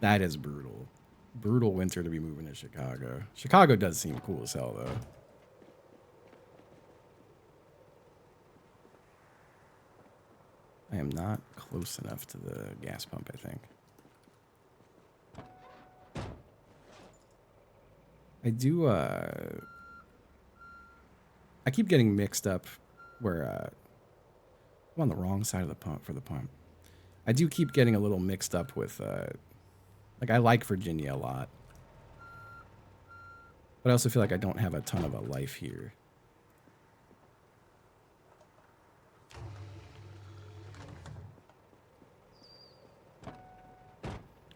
Speaker 1: That is brutal. Brutal winter to be moving to Chicago. Chicago does seem cool as hell, though. I am not close enough to the gas pump, I think. I do, I keep getting mixed up where, I'm on the wrong side of the pump for the pump. I do keep getting a little mixed up with, like, I like Virginia a lot. But I also feel like I don't have a ton of a life here.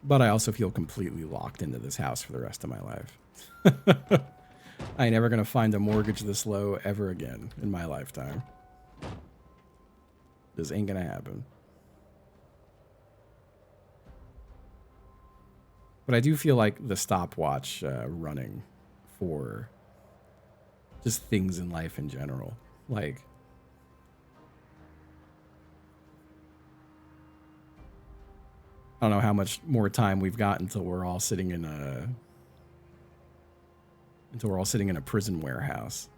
Speaker 1: But I also feel completely locked into this house for the rest of my life. I ain't never going to find a mortgage this low ever again in my lifetime. This ain't going to happen. But I do feel like the stopwatch running for just things in life in general. Like, I don't know how much more time we've got until we're all sitting in a prison warehouse.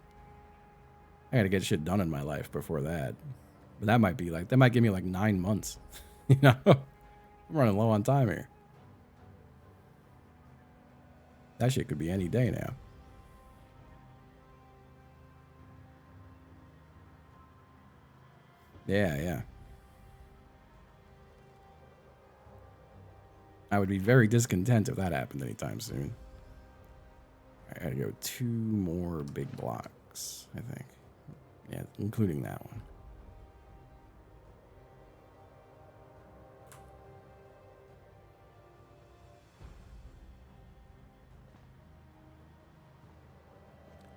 Speaker 1: I gotta get shit done in my life before that. But that might give me like 9 months. You know? I'm running low on time here. That shit could be any day now. Yeah. I would be very discontent if that happened anytime soon. I gotta go 2 more big blocks, I think. Yeah, including that one.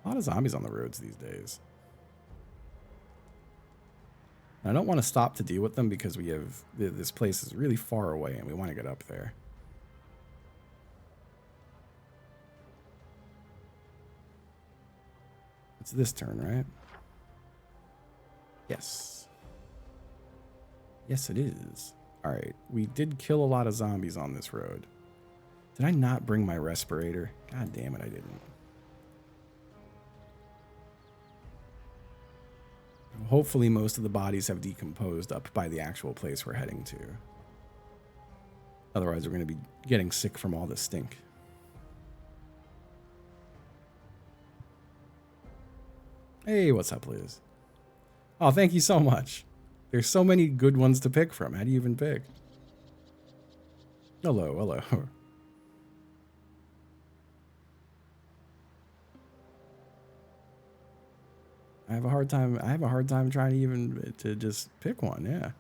Speaker 1: A lot of zombies on the roads these days. I don't want to stop to deal with them because we have this place is really far away and we want to get up there. It's this turn, right? Yes. Yes, it is. All right. We did kill a lot of zombies on this road. Did I not bring my respirator? God damn it, I didn't. Hopefully most of the bodies have decomposed up by the actual place we're heading to. Otherwise, we're going to be getting sick from all this stink. Hey, what's up, Liz? Oh, thank you so much. There's so many good ones to pick from. How do you even pick? Hello, hello. I have a hard time trying to even to just pick one, yeah.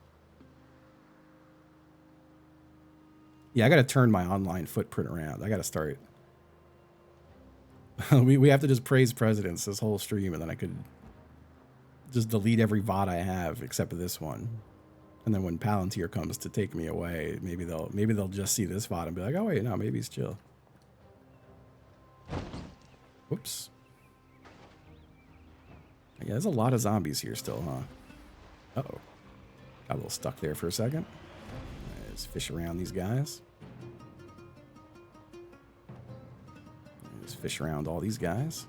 Speaker 1: Yeah, I got to turn my online footprint around. I got to start. we have to just praise presidents this whole stream, and then I could just delete every VOD I have except for this one. And then when Palantir comes to take me away, maybe they'll just see this VOD and be like, oh wait, no, maybe he's chill. Whoops. Yeah, there's a lot of zombies here still, huh? Uh-oh. Got a little stuck there for a second. Let's fish around these guys. Let's fish around all these guys.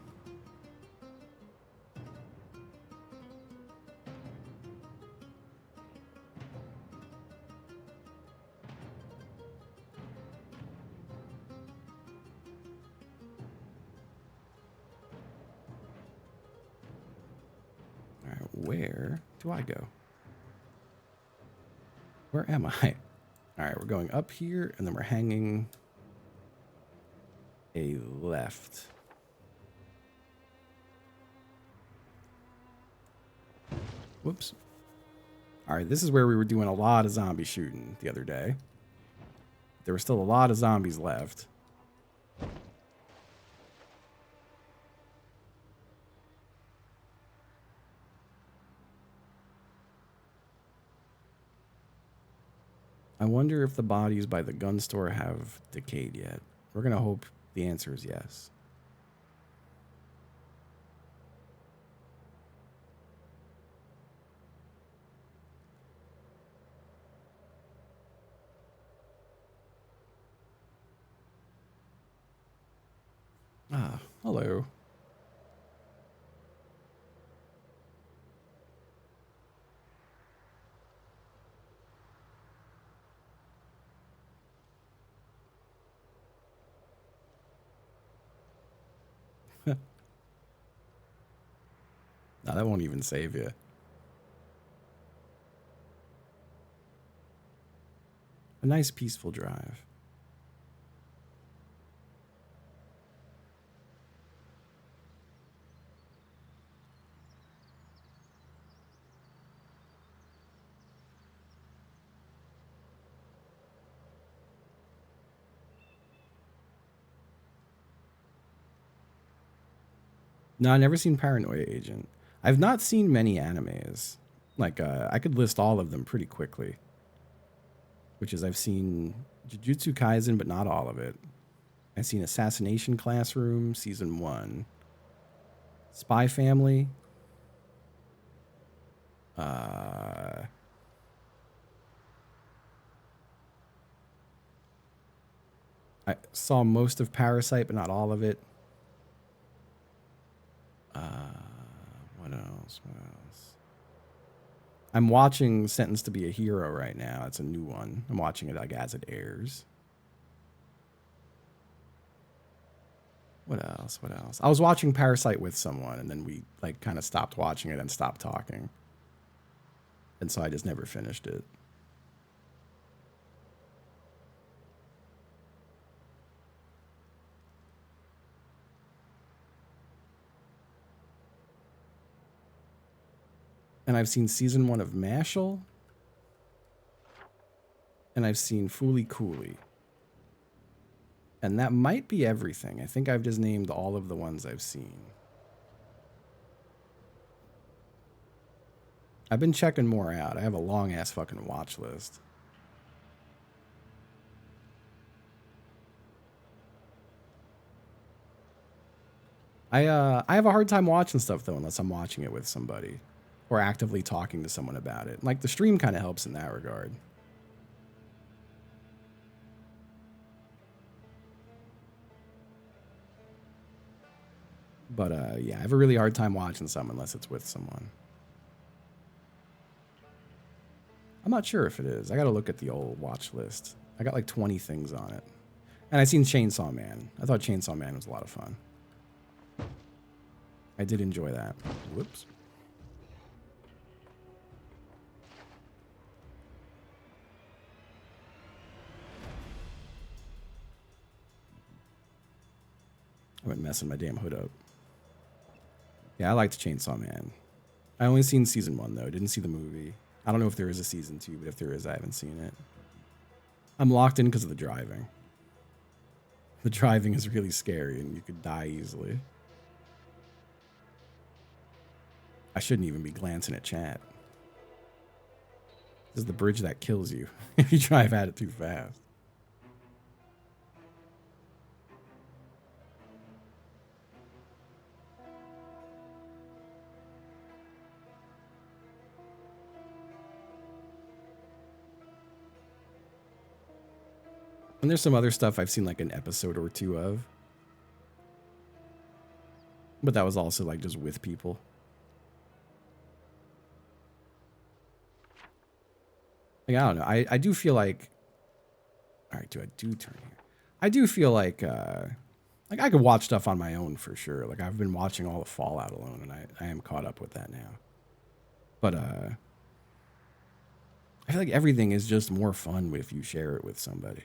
Speaker 1: All right, where do I go? Where am I? All right, we're going up here, and then we're hanging a left. Whoops. All right, this is where we were doing a lot of zombie shooting the other day. There were still a lot of zombies left. I wonder if the bodies by the gun store have decayed yet. We're going to hope the answer is yes. Ah, hello. No, that won't even save you. A nice peaceful drive. No, I've never seen Paranoia Agent. I've not seen many animes. Like, I could list all of them pretty quickly. Which is, I've seen Jujutsu Kaisen, but not all of it. I've seen Assassination Classroom, Season 1. Spy Family. I saw most of Parasite, but not all of it. What else? What else? I'm watching Sentenced to be a Hero right now. It's a new one. I'm watching it like as it airs. What else? What else? I was watching Parasite with someone, and then we like kind of stopped watching it and stopped talking. And so I just never finished it. And I've seen season 1 of Mashal. And I've seen Fooly Cooley. And that might be everything. I think I've just named all of the ones I've seen. I've been checking more out. I have a long ass fucking watch list. I have a hard time watching stuff though unless I'm watching it with somebody or actively talking to someone about it. Like the stream kind of helps in that regard. But yeah, I have a really hard time watching some unless it's with someone. I'm not sure if it is. I got to look at the old watch list. I got like 20 things on it. And I seen Chainsaw Man. I thought Chainsaw Man was a lot of fun. I did enjoy that. Whoops. I went messing my damn hood up. Yeah, I liked Chainsaw Man. I only seen season 1 though. Didn't see the movie. I don't know if there is a season 2, but if there is, I haven't seen it. I'm locked in because of the driving. The driving is really scary and you could die easily. I shouldn't even be glancing at chat. This is the bridge that kills you if you drive at it too fast. And there's some other stuff I've seen like an episode or 2 of. But that was also like just with people. Like, I don't know. I do feel like... Alright, I do turn here? I do feel like I could watch stuff on my own for sure. Like I've been watching all the Fallout alone and I am caught up with that now. But I feel like everything is just more fun if you share it with somebody.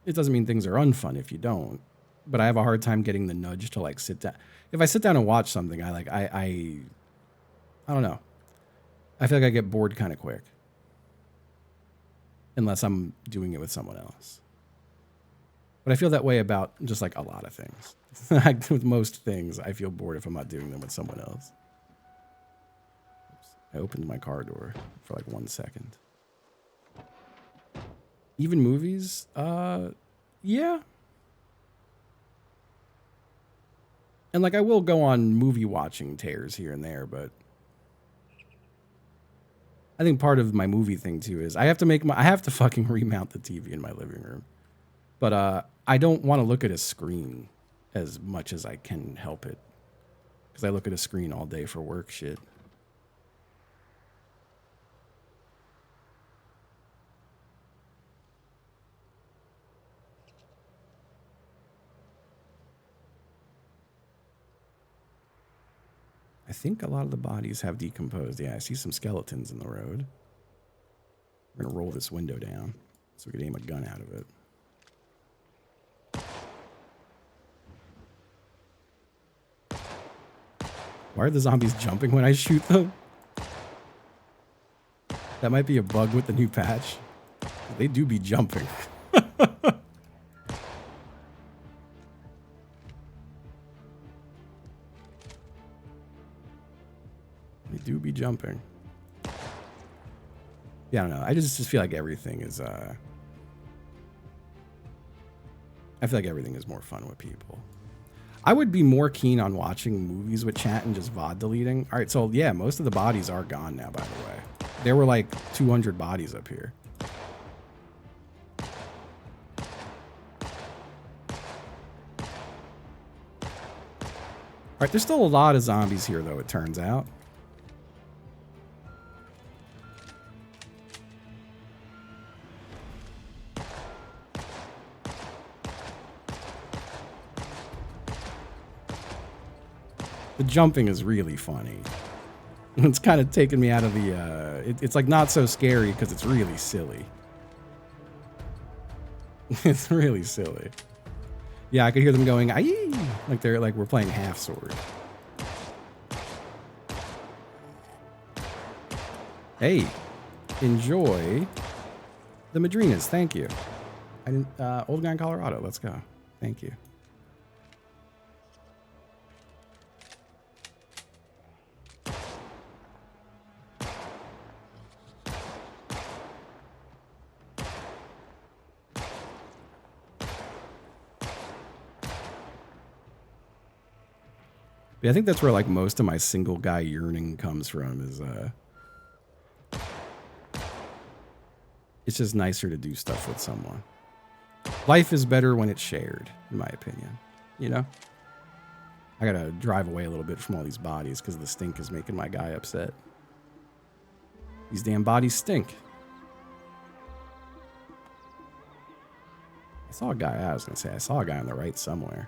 Speaker 1: It doesn't mean things are unfun if you don't, but I have a hard time getting the nudge to like sit down. If I sit down and watch something, I don't know. I feel like I get bored kind of quick. Unless I'm doing it with someone else. But I feel that way about just like a lot of things. Like with most things, I feel bored if I'm not doing them with someone else. Oops. I opened my car door for like 1 second. Even movies? Yeah. And like I will go on movie watching tears here and there, but I think part of my movie thing too is I have to fucking remount the TV in my living room. But I don't want to look at a screen as much as I can help it. Because I look at a screen all day for work shit. I think a lot of the bodies have decomposed. Yeah, I see some skeletons in the road. We're going to roll this window down so we can aim a gun out of it. Why are the zombies jumping when I shoot them? That might be a bug with the new patch. They do be jumping. They do be jumping. Yeah, I don't know. I just feel like everything is, I feel like everything is more fun with people. I would be more keen on watching movies with chat and just VOD deleting. All right, so yeah, most of the bodies are gone now, by the way. There were like 200 bodies up here. All right, there's still a lot of zombies here, though, it turns out. The jumping is really funny. It's kind of taken me out of the, it's like not so scary because it's really silly. It's really silly. Yeah, I could hear them going, aye, like we're playing half sword. Hey, enjoy the Madrinas. Thank you. I didn't, Old Guy in Colorado. Let's go. Thank you. Yeah, I think that's where like most of my single guy yearning comes from is it's just nicer to do stuff with someone. Life is better when it's shared, in my opinion. You know? I gotta drive away a little bit from all these bodies because the stink is making my guy upset. These damn bodies stink. saw a guy. I was gonna say I saw a guy on the right somewhere.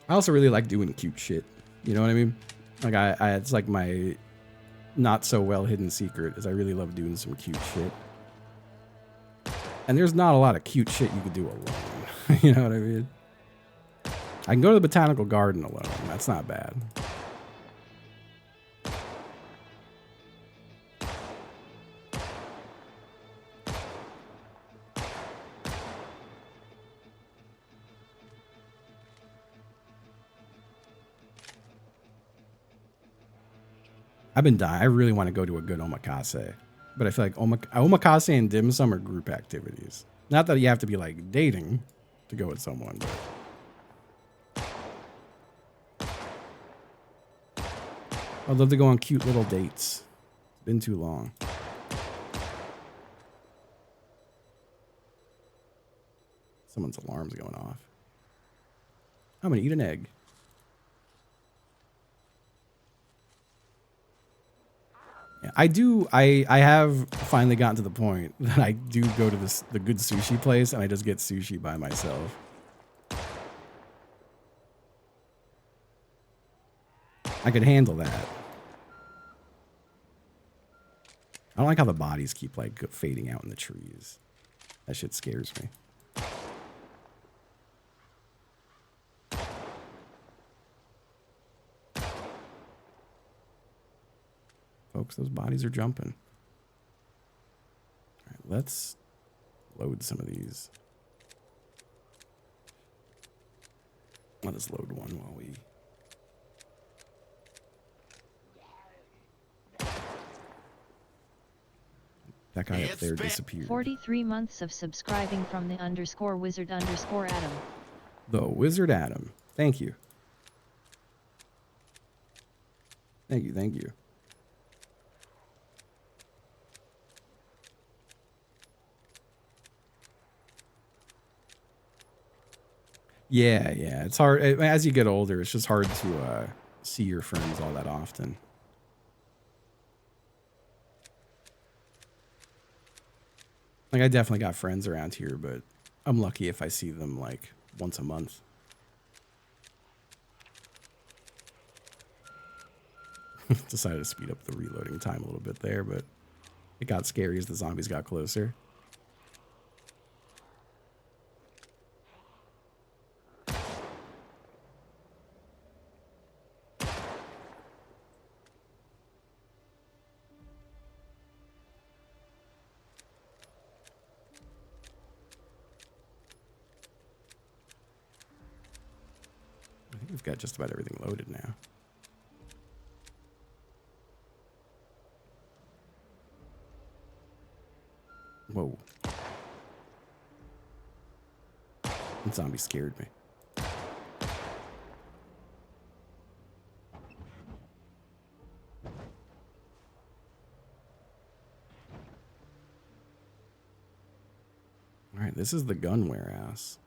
Speaker 1: I also really like doing cute shit. You know what I mean? Like I it's like my not so well hidden secret is I really love doing some cute shit. And there's not a lot of cute shit you could do alone. You know what I mean? I can go to the botanical garden alone. That's not bad. I've been dying. I really want to go to a good omakase. But I feel like omakase and dim sum are group activities. Not that you have to be like dating to go with someone, but I'd love to go on cute little dates. It's been too long. Someone's alarm's going off. I'm gonna eat an egg. Yeah, I have finally gotten to the point that I do go to the good sushi place and I just get sushi by myself. I could handle that. I don't like how the bodies keep like fading out in the trees. That shit scares me. Folks, those bodies are jumping. All right, let's load some of these. Let us load one while we... That guy up there disappeared.
Speaker 2: 43 months of subscribing from the _wizard_Adam.
Speaker 1: The Wizard Adam. Thank you. Thank you, thank you. Yeah, it's hard. As you get older, it's just hard to see your friends all that often. Like, I definitely got friends around here, but I'm lucky if I see them, like, once a month. Decided to speed up the reloading time a little bit there, but it got scary as the zombies got closer. We've got just about everything loaded now. Whoa. That zombie scared me. All right, this is the gun warehouse.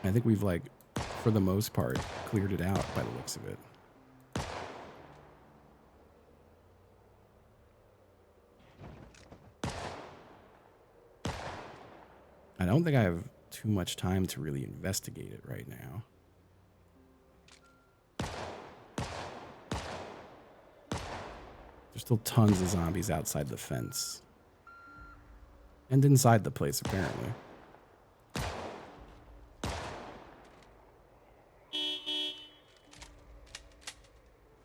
Speaker 1: I think we've, like, for the most part, cleared it out by the looks of it. I don't think I have too much time to really investigate it right now. There's still tons of zombies outside the fence. And inside the place, apparently.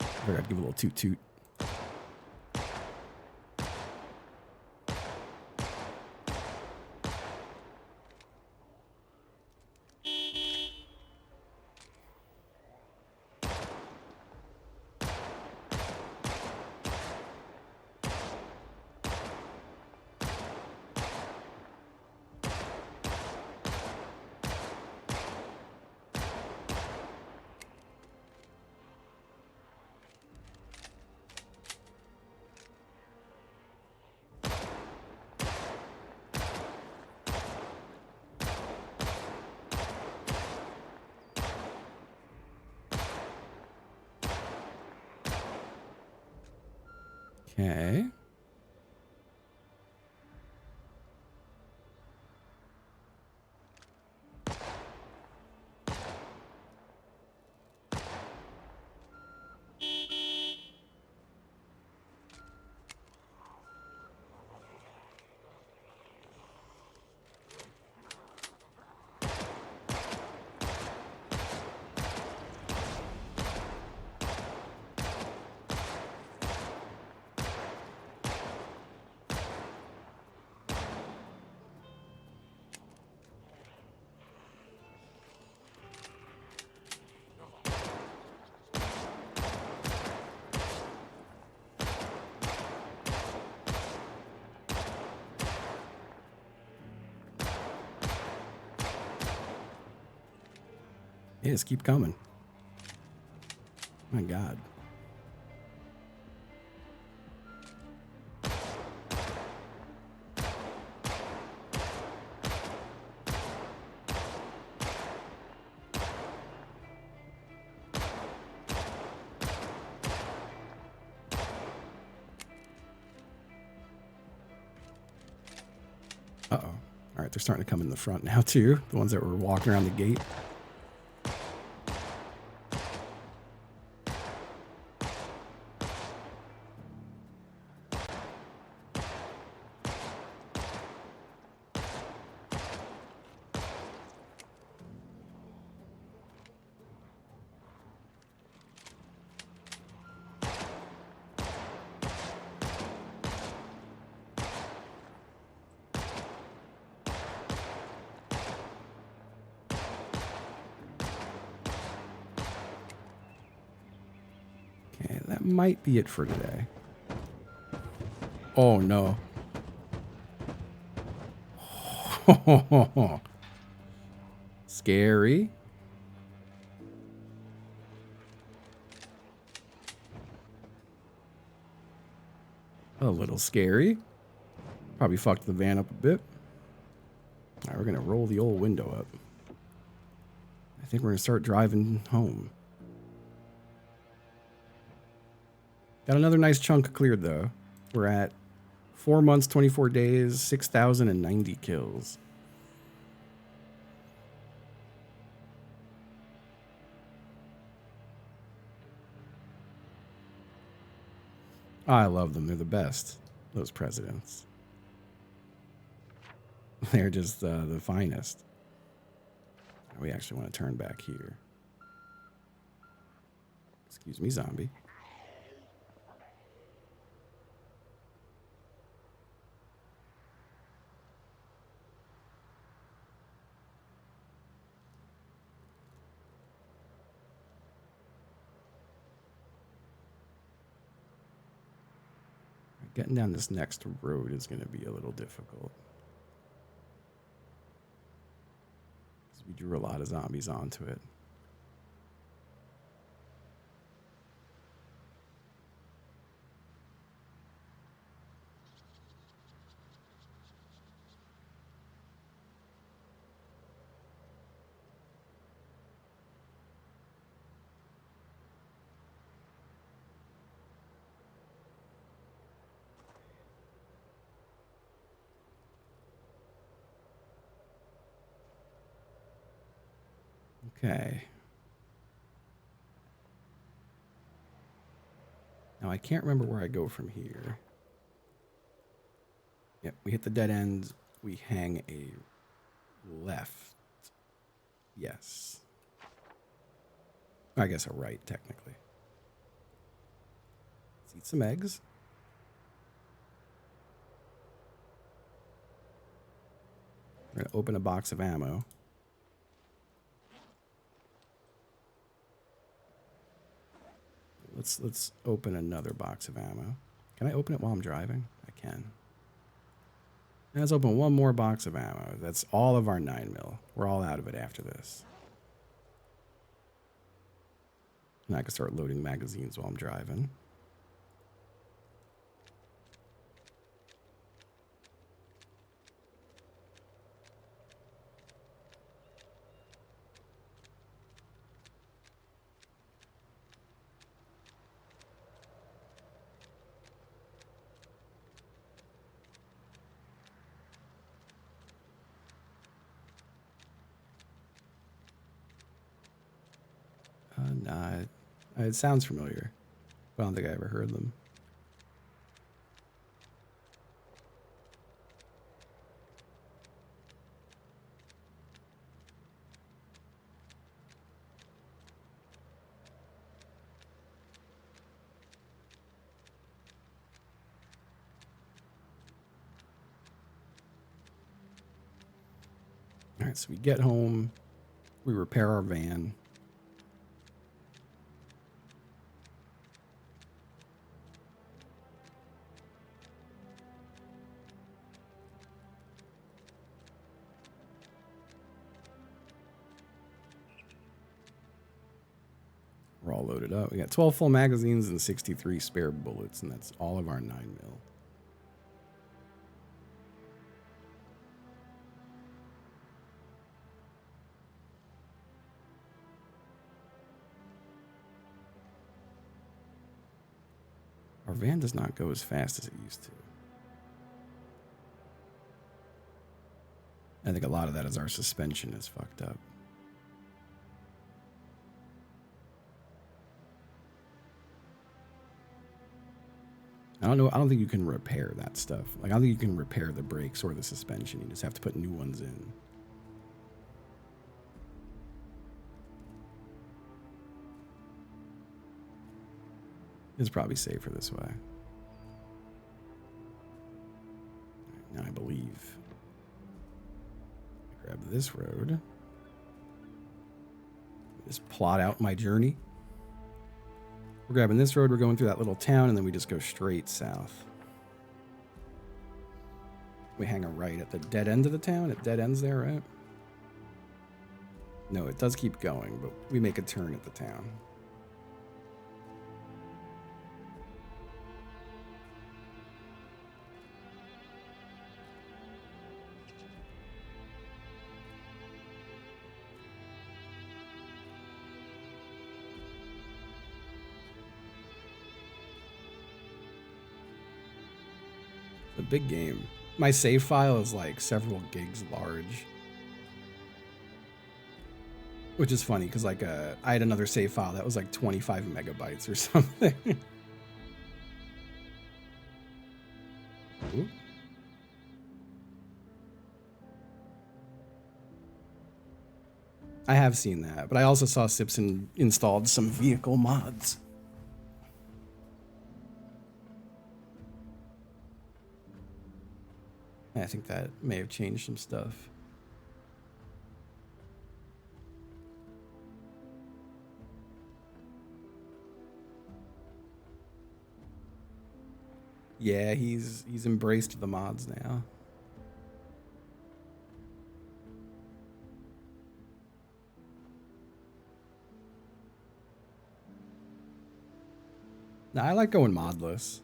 Speaker 1: I gotta give a little toot toot. Okay. Yeah, just keep coming. My God. Uh-oh. All right, they're starting to come in the front now, too. The ones that were walking around the gate. Okay, that might be it for today. Oh, no. Scary. A little scary. Probably fucked the van up a bit. All right, we're going to roll the old window up. I think we're going to start driving home. Got another nice chunk cleared, though. We're at 4 months, 24 days, 6,090 kills. I love them. They're the best, those presidents. They're just the finest. We actually want to turn back here. Excuse me, zombie. Getting down this next road is going to be a little difficult. We drew a lot of zombies onto it. Okay. Now I can't remember where I go from here. Yep, we hit the dead end. We hang a left. Yes. I guess a right, technically. Let's eat some eggs. We're going to open a box of ammo. Let's open another box of ammo. Can I open it while I'm driving? I can. And let's open one more box of ammo. That's all of our 9mm. We're all out of it after this. And I can start loading magazines while I'm driving. Nah, it sounds familiar, but I don't think I ever heard them. All right, so we get home, we repair our van. We're all loaded up. We got 12 full magazines and 63 spare bullets, and that's all of our 9mm. Our van does not go as fast as it used to. I think a lot of that is our suspension is fucked up. I don't think you can repair that stuff. Like, I don't think you can repair the brakes or the suspension. You just have to put new ones in. It's probably safer this way. Now I believe. I grab this road. Just plot out my journey. We're grabbing this road, we're going through that little town, and then we just go straight south. We hang a right at the dead end of the town. It dead ends there, right? No, it does keep going, but we make a turn at the town. A big game. My save file is like several gigs large, which is funny because like I had another save file that was like 25 megabytes or something. Ooh. I have seen that, but I also saw Sipson installed some vehicle mods. I think that may have changed some stuff. Yeah, he's embraced the mods now. Nah, I like going modless.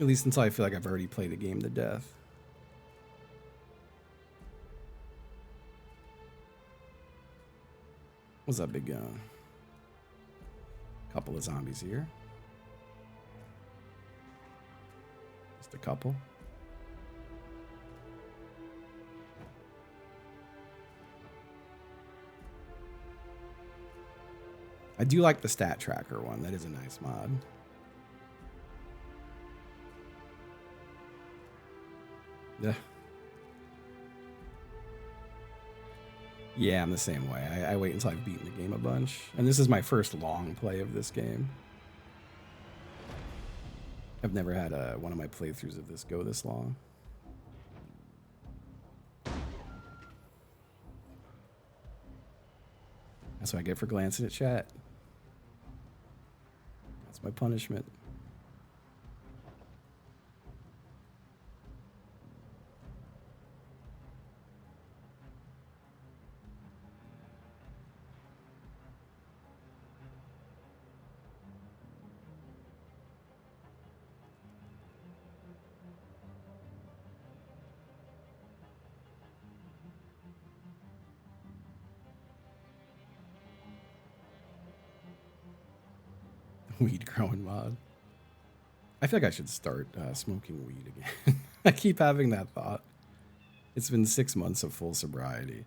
Speaker 1: At least until I feel like I've already played the game to death. What's up, big gun? Couple of zombies here. Just a couple. I do like the stat tracker one. That is a nice mod. Yeah. Yeah, I'm the same way. I wait until I've beaten the game a bunch. And this is my first long play of this game. I've never had one of my playthroughs of this go this long. That's what I get for glancing at chat. That's my punishment. Weed growing mod. I feel like I should start smoking weed again. I keep having that thought. It's been 6 months of full sobriety.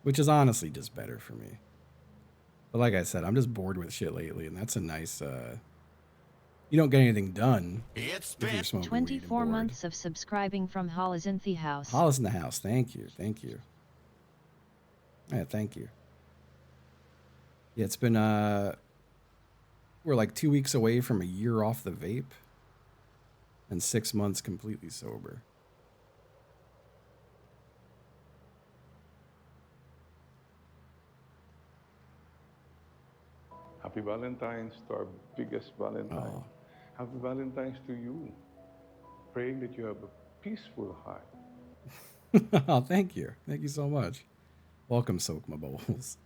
Speaker 1: which is honestly just better for me. But like I said, I'm just bored with shit lately, and that's a nice. You don't get anything done
Speaker 4: It's
Speaker 1: if
Speaker 4: been
Speaker 1: you're smoking weed and
Speaker 2: 24
Speaker 1: bored.
Speaker 2: months of subscribing from Hollis in the house.
Speaker 1: Hollis in the house. Thank you. Thank you. Yeah, thank you. Yeah, it's been we're like 2 weeks away from a year off the vape and 6 months completely sober.
Speaker 3: Happy Valentine's to our biggest Valentine.
Speaker 1: Oh.
Speaker 3: Happy Valentine's to you. Praying that you have a peaceful heart.
Speaker 1: Oh, thank you. Thank you so much. Welcome, Soak My Bowls.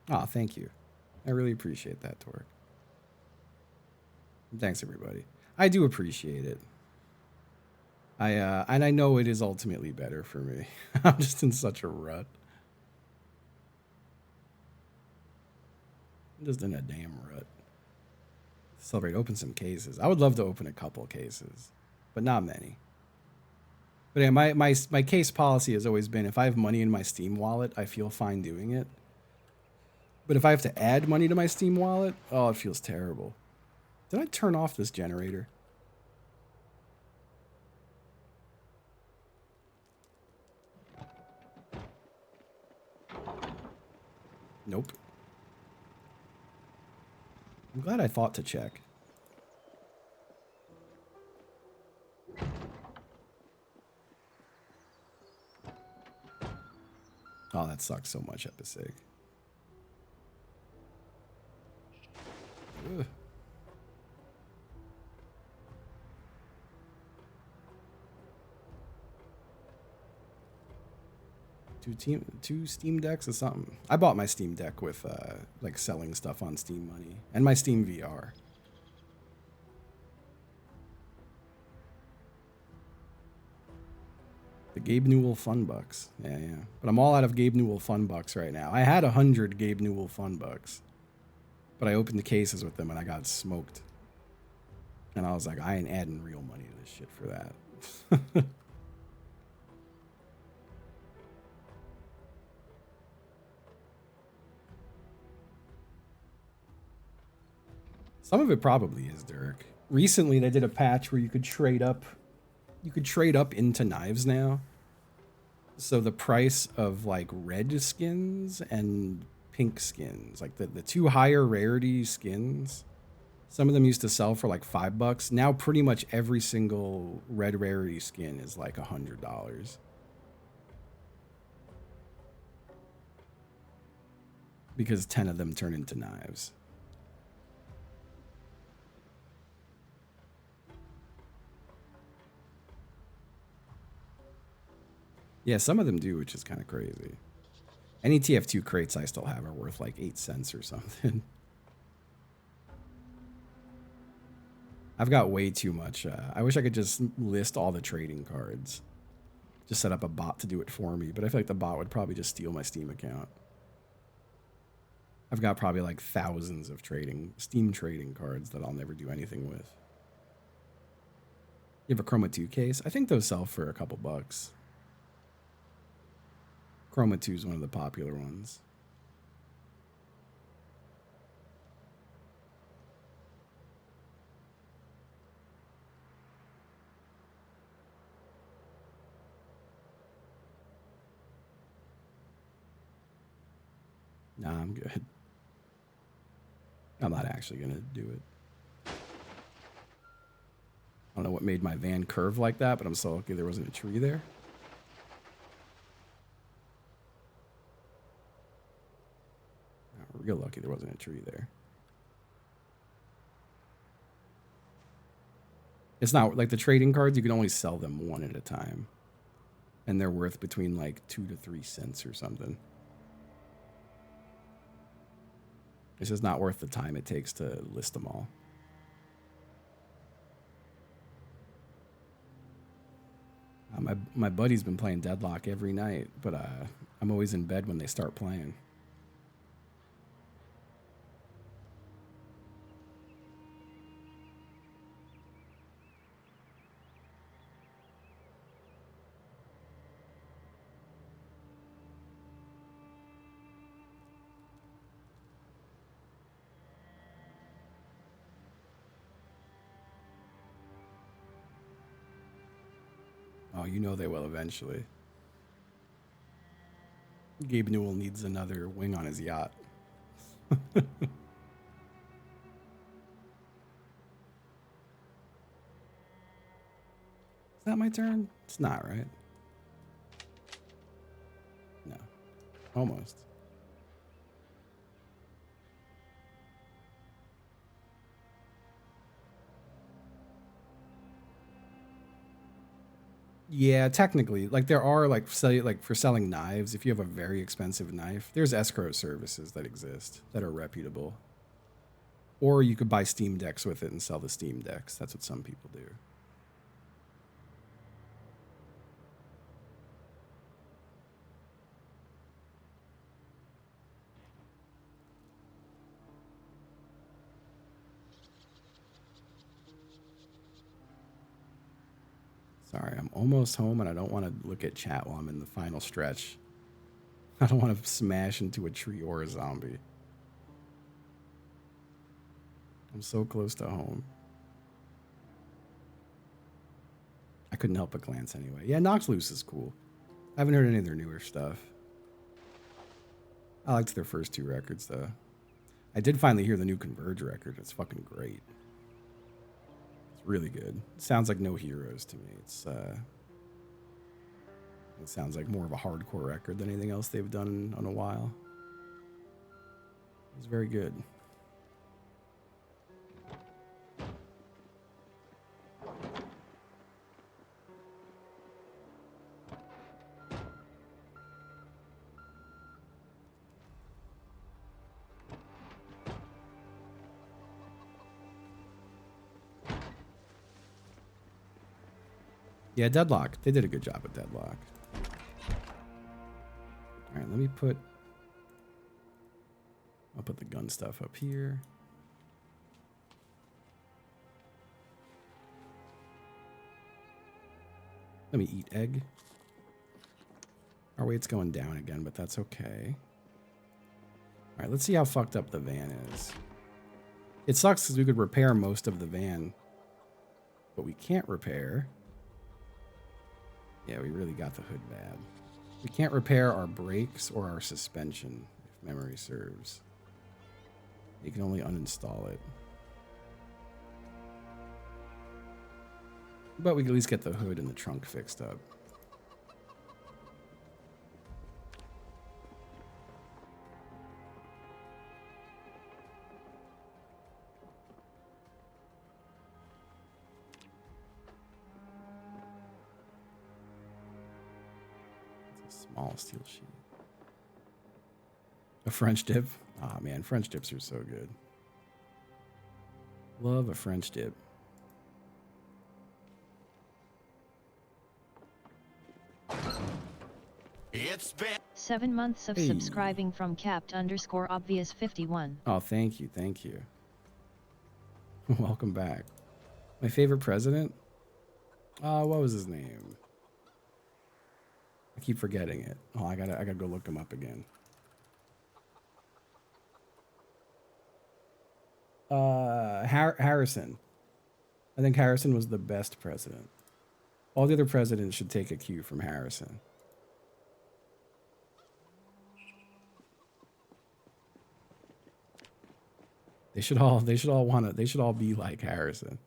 Speaker 1: Oh, thank you. I really appreciate that, Torque. Thanks, everybody. I do appreciate it. And I know it is ultimately better for me. I'm just in such a rut. I'm just in a damn rut. Celebrate, open some cases. I would love to open a couple cases, but not many. But yeah, my case policy has always been if I have money in my Steam wallet, I feel fine doing it. But if I have to add money to my Steam wallet, oh, it feels terrible. Did I turn off this generator? Nope. I'm glad I thought to check. Oh, that sucks so much, Episig. Ugh. Two Steam Decks or something. I bought my Steam Deck with like selling stuff on Steam Money and my Steam VR. The Gabe Newell Fun Bucks. Yeah. But I'm all out of Gabe Newell Fun Bucks right now. I had 100 Gabe Newell Fun Bucks, but I opened the cases with them and I got smoked. And I was like, I ain't adding real money to this shit for that. Some of it probably is, Dirk. Recently, they did a patch where you could trade up. You could trade up into knives now. So the price of like red skins and pink skins, like the two higher rarity skins, some of them used to sell for like $5. Now pretty much every single red rarity skin is like $100. Because 10 of them turn into knives. Yeah, some of them do, which is kind of crazy. Any TF2 crates I still have are worth like 8 cents or something. I've got way too much. I wish I could just list all the trading cards. Just set up a bot to do it for me, but I feel like the bot would probably just steal my Steam account. I've got probably like thousands of Steam trading cards that I'll never do anything with. You have a Chroma 2 case? I think those sell for a couple bucks. Chroma 2 is one of the popular ones. Nah, I'm good. I'm not actually going to do it. I don't know what made my van curve like that, but I'm so lucky there wasn't a tree there. Real lucky there wasn't a tree there. It's not like the trading cards, you can only sell them one at a time. And they're worth between like 2 to 3 cents or something. It's just not worth the time it takes to list them all. My buddy's been playing Deadlock every night, but I'm always in bed when they start playing. Oh, you know they will eventually. Gabe Newell needs another wing on his yacht. Is that my turn? It's not, right? No. Almost. Yeah, technically, like there are like for selling knives. If you have a very expensive knife, there's escrow services that exist that are reputable. Or you could buy Steam decks with it and sell the Steam decks. That's what some people do. Sorry, I'm almost home and I don't want to look at chat while I'm in the final stretch. I don't want to smash into a tree or a zombie. I'm so close to home. I couldn't help but glance anyway. Yeah, Knox Loose is cool. I haven't heard any of their newer stuff. I liked their first 2 records, though. I did finally hear the new Converge record. It's fucking great. It's really good. It sounds like No Heroes to me. It sounds like more of a hardcore record than anything else they've done in a while. It's very good. Yeah, Deadlock. They did a good job with Deadlock. All right, I'll put the gun stuff up here. Let me eat egg. Our weight's going down again, but that's okay. All right, let's see how fucked up the van is. It sucks because we could repair most of the van, but we can't repair. Yeah, we really got the hood bad. We can't repair our brakes or our suspension, if memory serves. You can only uninstall it. But we can at least get the hood and the trunk fixed up. Small steel sheet. A French dip. Ah, man, French dips are so good. Love a French dip.
Speaker 4: It's been
Speaker 2: 7 months of subscribing from capped_obvious51.
Speaker 1: Oh, thank you, thank you. Welcome back. My favorite president? What was his name? I keep forgetting it. Oh, I gotta go look him up again. Harrison. I think Harrison was the best president. All the other presidents should take a cue from Harrison. They should all be like Harrison.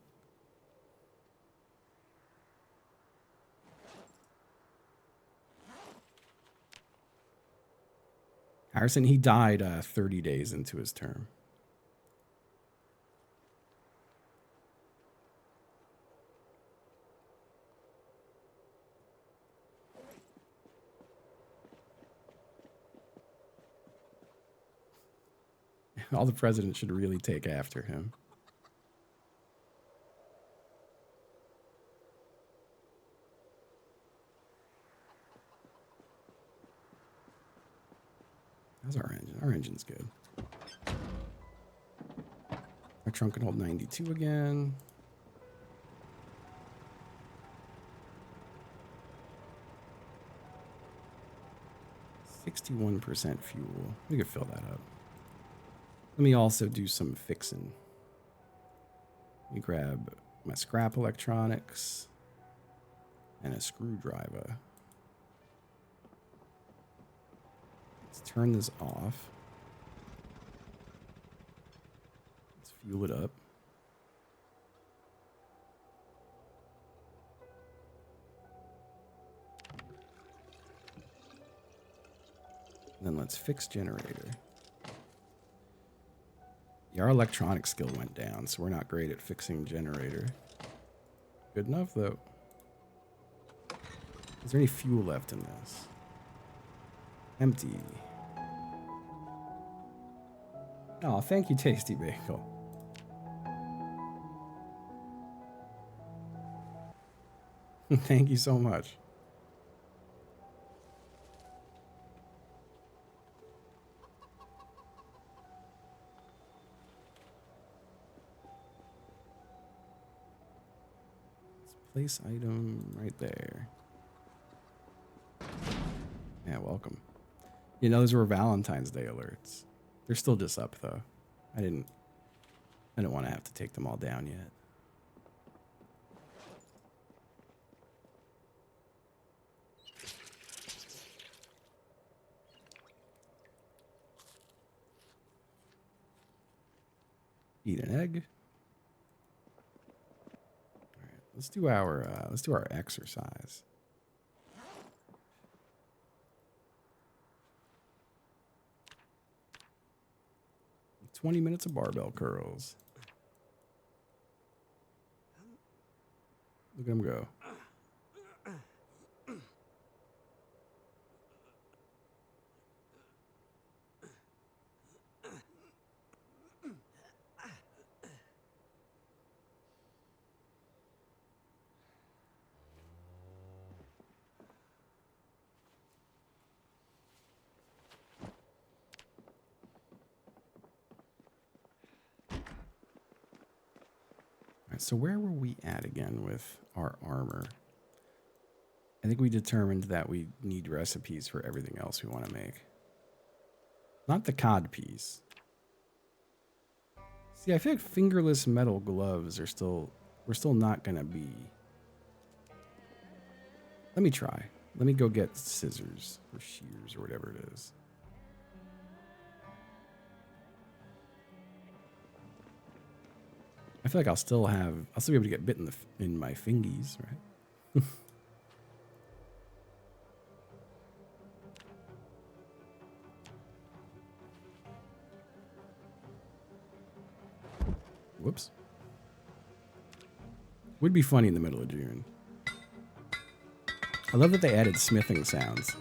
Speaker 1: Harrison, he died 30 days into his term. All the presidents should really take after him. How's our engine? Our engine's good. Our trunk can hold 92 again. %61 fuel. We could fill that up. Let me also do some fixing. Let me grab my scrap electronics and a screwdriver. Let's turn this off. Let's fuel it up. And then let's fix generator. Yeah, our electronic skill went down, so we're not great at fixing generator. Good enough, though. Is there any fuel left in this? Empty. Oh, thank you, Tasty Bagel. Thank you so much. Place item right there. Yeah, welcome. You know, those were Valentine's Day alerts. They're still just up though. I didn't want to have to take them all down yet. Eat an egg. Let's do our exercise. 20 minutes of barbell curls. Look at him go. So where were we at again with our armor? I think we determined that we need recipes for everything else we want to make. Not the cod piece. See, I feel like fingerless metal gloves are still... We're still not going to be... Let me try. Let me go get scissors or shears or whatever it is. I feel like I'll still be able to get bit in my fingies, right? Whoops. Would be funny in the middle of June. I love that they added smithing sounds.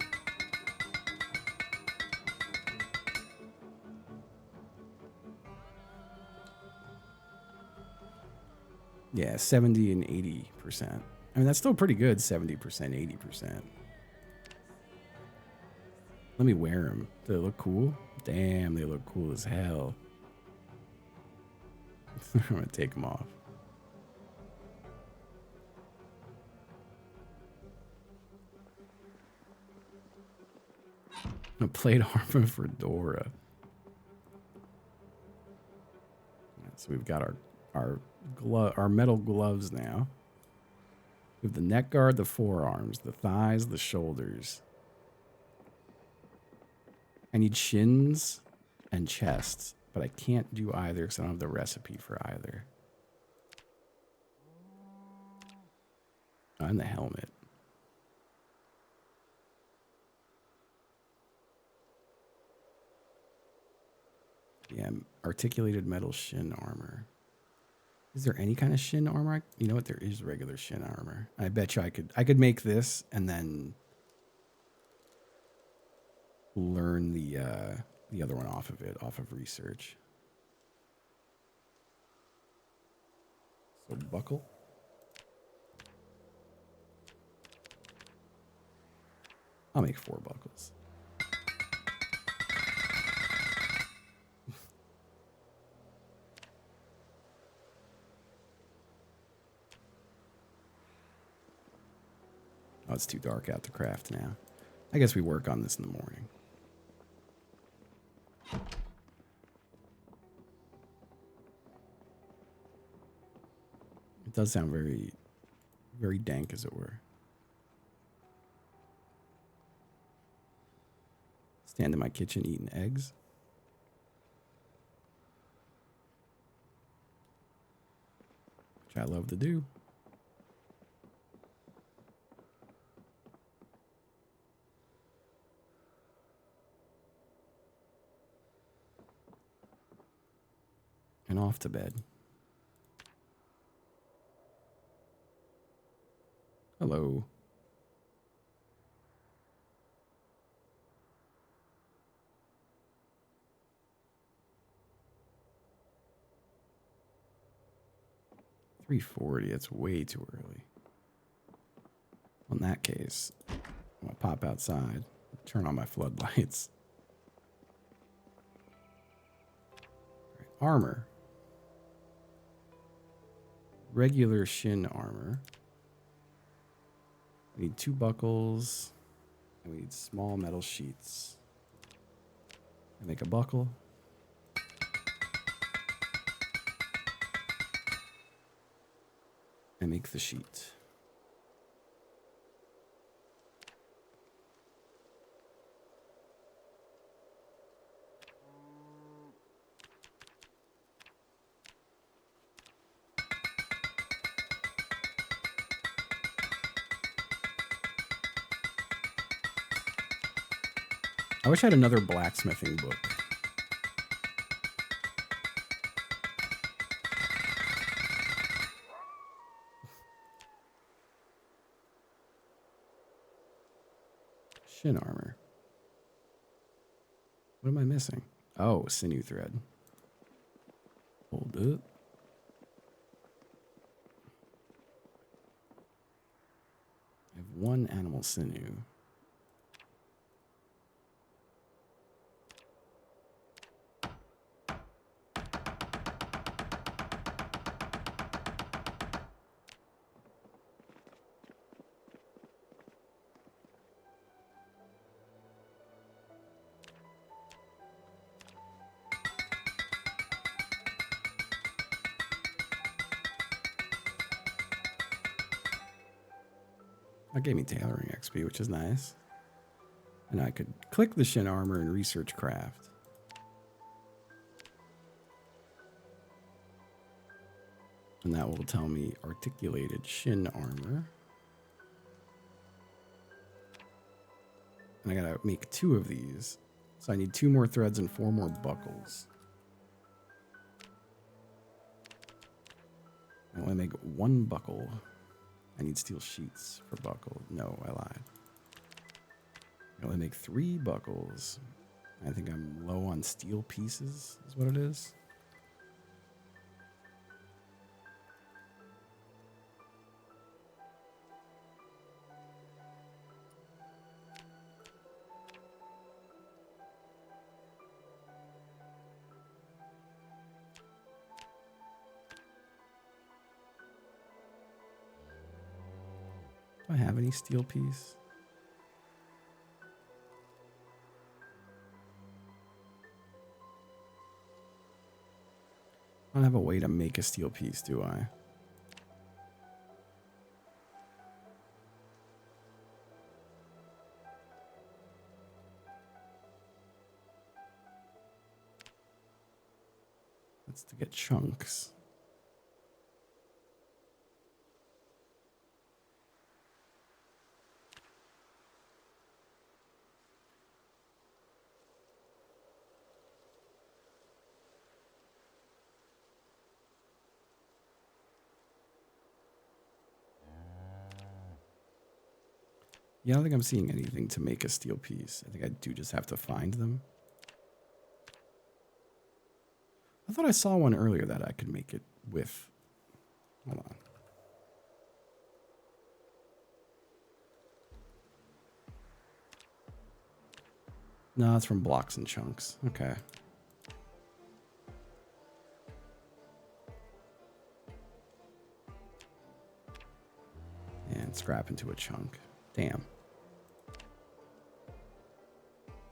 Speaker 1: Yeah, 70 and 80%. I mean, that's still pretty good, 70%, 80%. Let me wear them. Do they look cool? Damn, they look cool as hell. I'm going to take them off. A plate armor for Dora. So we've got our metal gloves now. We have the neck guard, the forearms, the thighs, the shoulders. I need shins and chests, but I can't do either because I don't have the recipe for either. Oh, and the helmet. Yeah, articulated metal shin armor. Is there any kind of shin armor? You know what? There is regular shin armor. I bet you I could make this and then learn the other one off of research. So buckle. I'll make 4 buckles. Oh, it's too dark out to craft now. I guess we work on this in the morning. It does sound very, very dank, as it were. Stand in my kitchen eating eggs. Which I love to do. And off to bed. Hello. $340. It's way too early. In that case, I'm gonna pop outside, turn on my floodlights. Right, armor. Regular shin armor. We need 2 buckles. And we need small metal sheets. I make a buckle. I make the sheet. I wish I had another blacksmithing book. Shin armor. What am I missing? Oh, sinew thread. Hold it. I have 1 animal sinew. That gave me tailoring XP, which is nice. And I could click the shin armor and research craft. And that will tell me articulated shin armor. And I gotta make 2 of these. So I need 2 more threads and 4 more buckles. I only make 1 buckle. I need steel sheets for buckle. No, I lied. I only make 3 buckles. I think I'm low on steel pieces, is what it is. Do I have any steel piece? I don't have a way to make a steel piece, do I? That's to get chunks. Yeah, I don't think I'm seeing anything to make a steel piece. I think I do just have to find them. I thought I saw one earlier that I could make it with. Hold on. No, it's from blocks and chunks. Okay. And scrap into a chunk. Damn.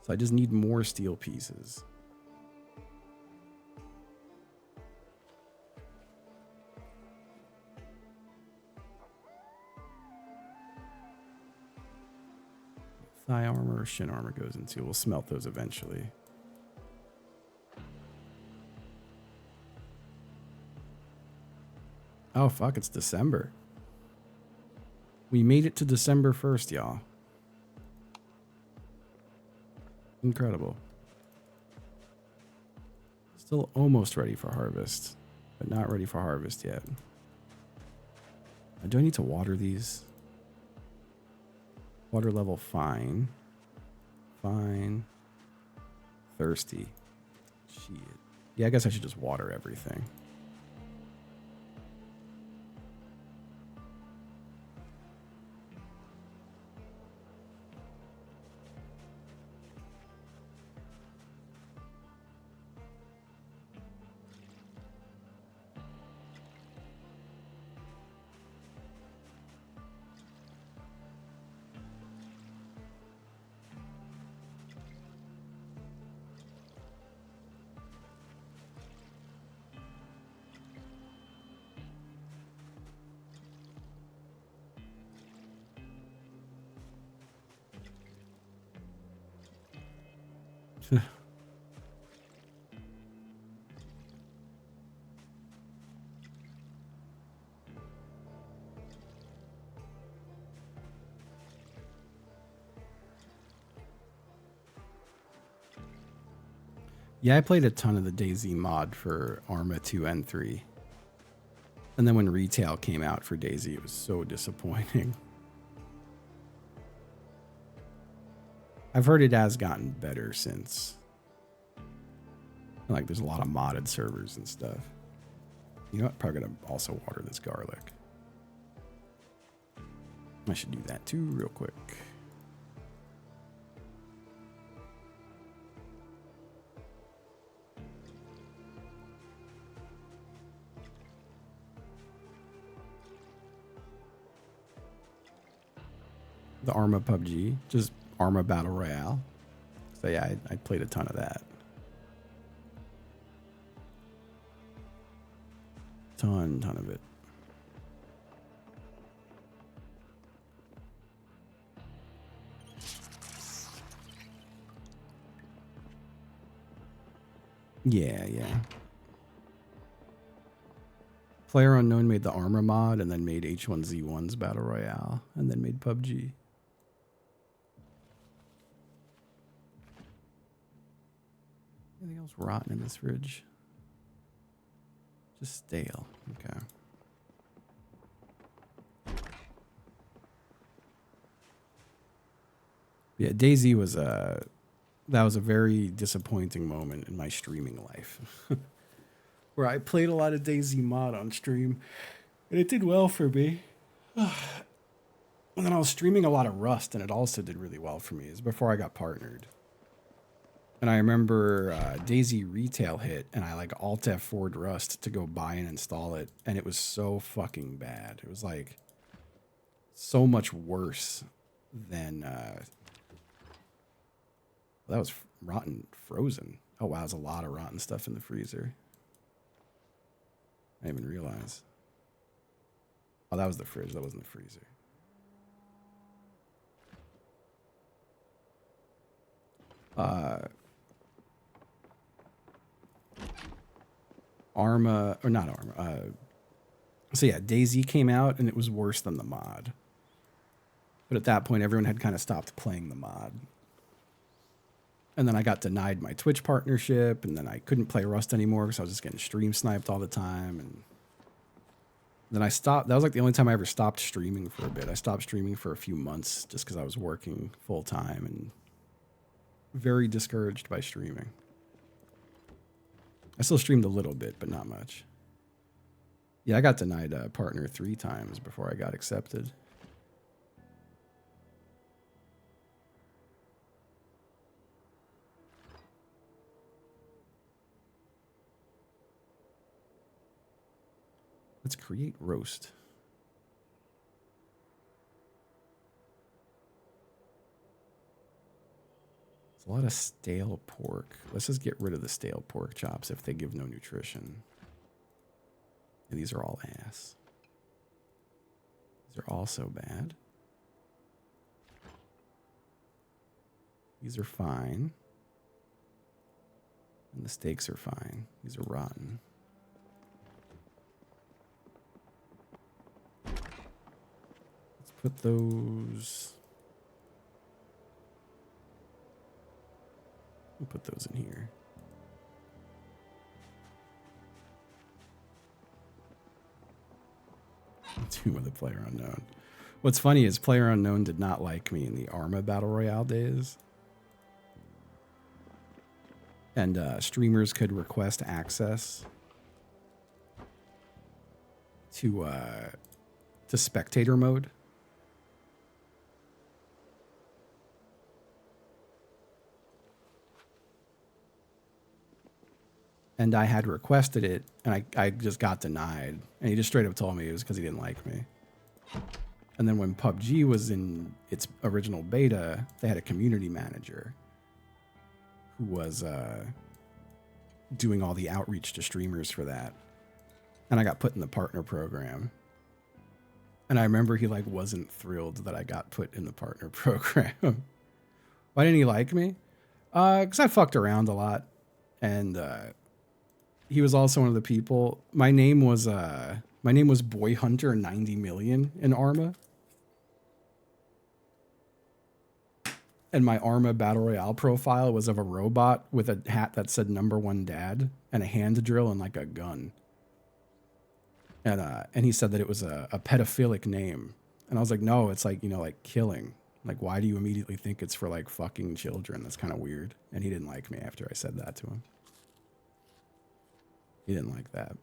Speaker 1: So I just need more steel pieces. thigh armor or shin armor goes into. We'll smelt those eventually. Oh, fuck, it's December. We made it to December 1st, y'all. Incredible. Still almost ready for harvest, but not ready for harvest yet. Do I need to water these? Water level, fine. Fine. Thirsty. Shit. Yeah, I guess I should just water everything. Yeah, I played a ton of the DayZ mod for Arma 2 and 3. And then when retail came out for DayZ, it was so disappointing. I've heard it has gotten better since. Like, there's a lot of modded servers and stuff. You know what? Probably gonna also water this garlic. I should do that too, real quick. The Arma PUBG, just Arma Battle Royale. So yeah, I played a ton of that. Ton of it. Yeah. Player Unknown made the Arma mod and then made H1Z1's Battle Royale and then made PUBG. Anything else rotten in this fridge? Just stale. Okay. Yeah, DayZ was that was a very disappointing moment in my streaming life. Where I played a lot of DayZ mod on stream and it did well for me. And then I was streaming a lot of Rust and it also did really well for me. It was before I got partnered. And I remember DayZ retail hit, and I like Alt F4'd Rust to go buy and install it, and it was so fucking bad. It was like so much worse than that was rotten frozen. Oh wow, there's a lot of rotten stuff in the freezer. I didn't even realize. Oh, that was the fridge. That wasn't the freezer. Arma, or not Arma. So yeah, DayZ came out and it was worse than the mod. But at that point, everyone had kind of stopped playing the mod. And then I got denied my Twitch partnership, and then I couldn't play Rust anymore because I was just getting stream sniped all the time. And then I stopped. That was like the only time I ever stopped streaming for a bit. I stopped streaming for a few months just because I was working full time and very discouraged by streaming. I still streamed a little bit, but not much. Yeah, I got denied a partner 3 times before I got accepted. Let's create roast. It's a lot of stale pork. Let's just get rid of the stale pork chops if they give no nutrition. And these are all ass. These are all so bad. These are fine. And the steaks are fine. These are rotten. Let's put those... We'll put those in here. Tomb of the Player Unknown. What's funny is Player Unknown did not like me in the Arma Battle Royale days. And streamers could request access to spectator mode. And I had requested it, and I just got denied. And he just straight up told me it was because he didn't like me. And then when PUBG was in its original beta, they had a community manager who was doing all the outreach to streamers for that. And I got put in the partner program. And I remember he like wasn't thrilled that I got put in the partner program. Why didn't he like me? Because I fucked around a lot. And he was also one of the people. My name was Boy Hunter 90 million in Arma. And my Arma Battle Royale profile was of a robot with a hat that said #1 dad and a hand drill and like a gun. And he said that it was a pedophilic name. And I was like, no, it's like, you know, like killing. Like, why do you immediately think it's for like fucking children? That's kind of weird. And he didn't like me after I said that to him. He didn't like that.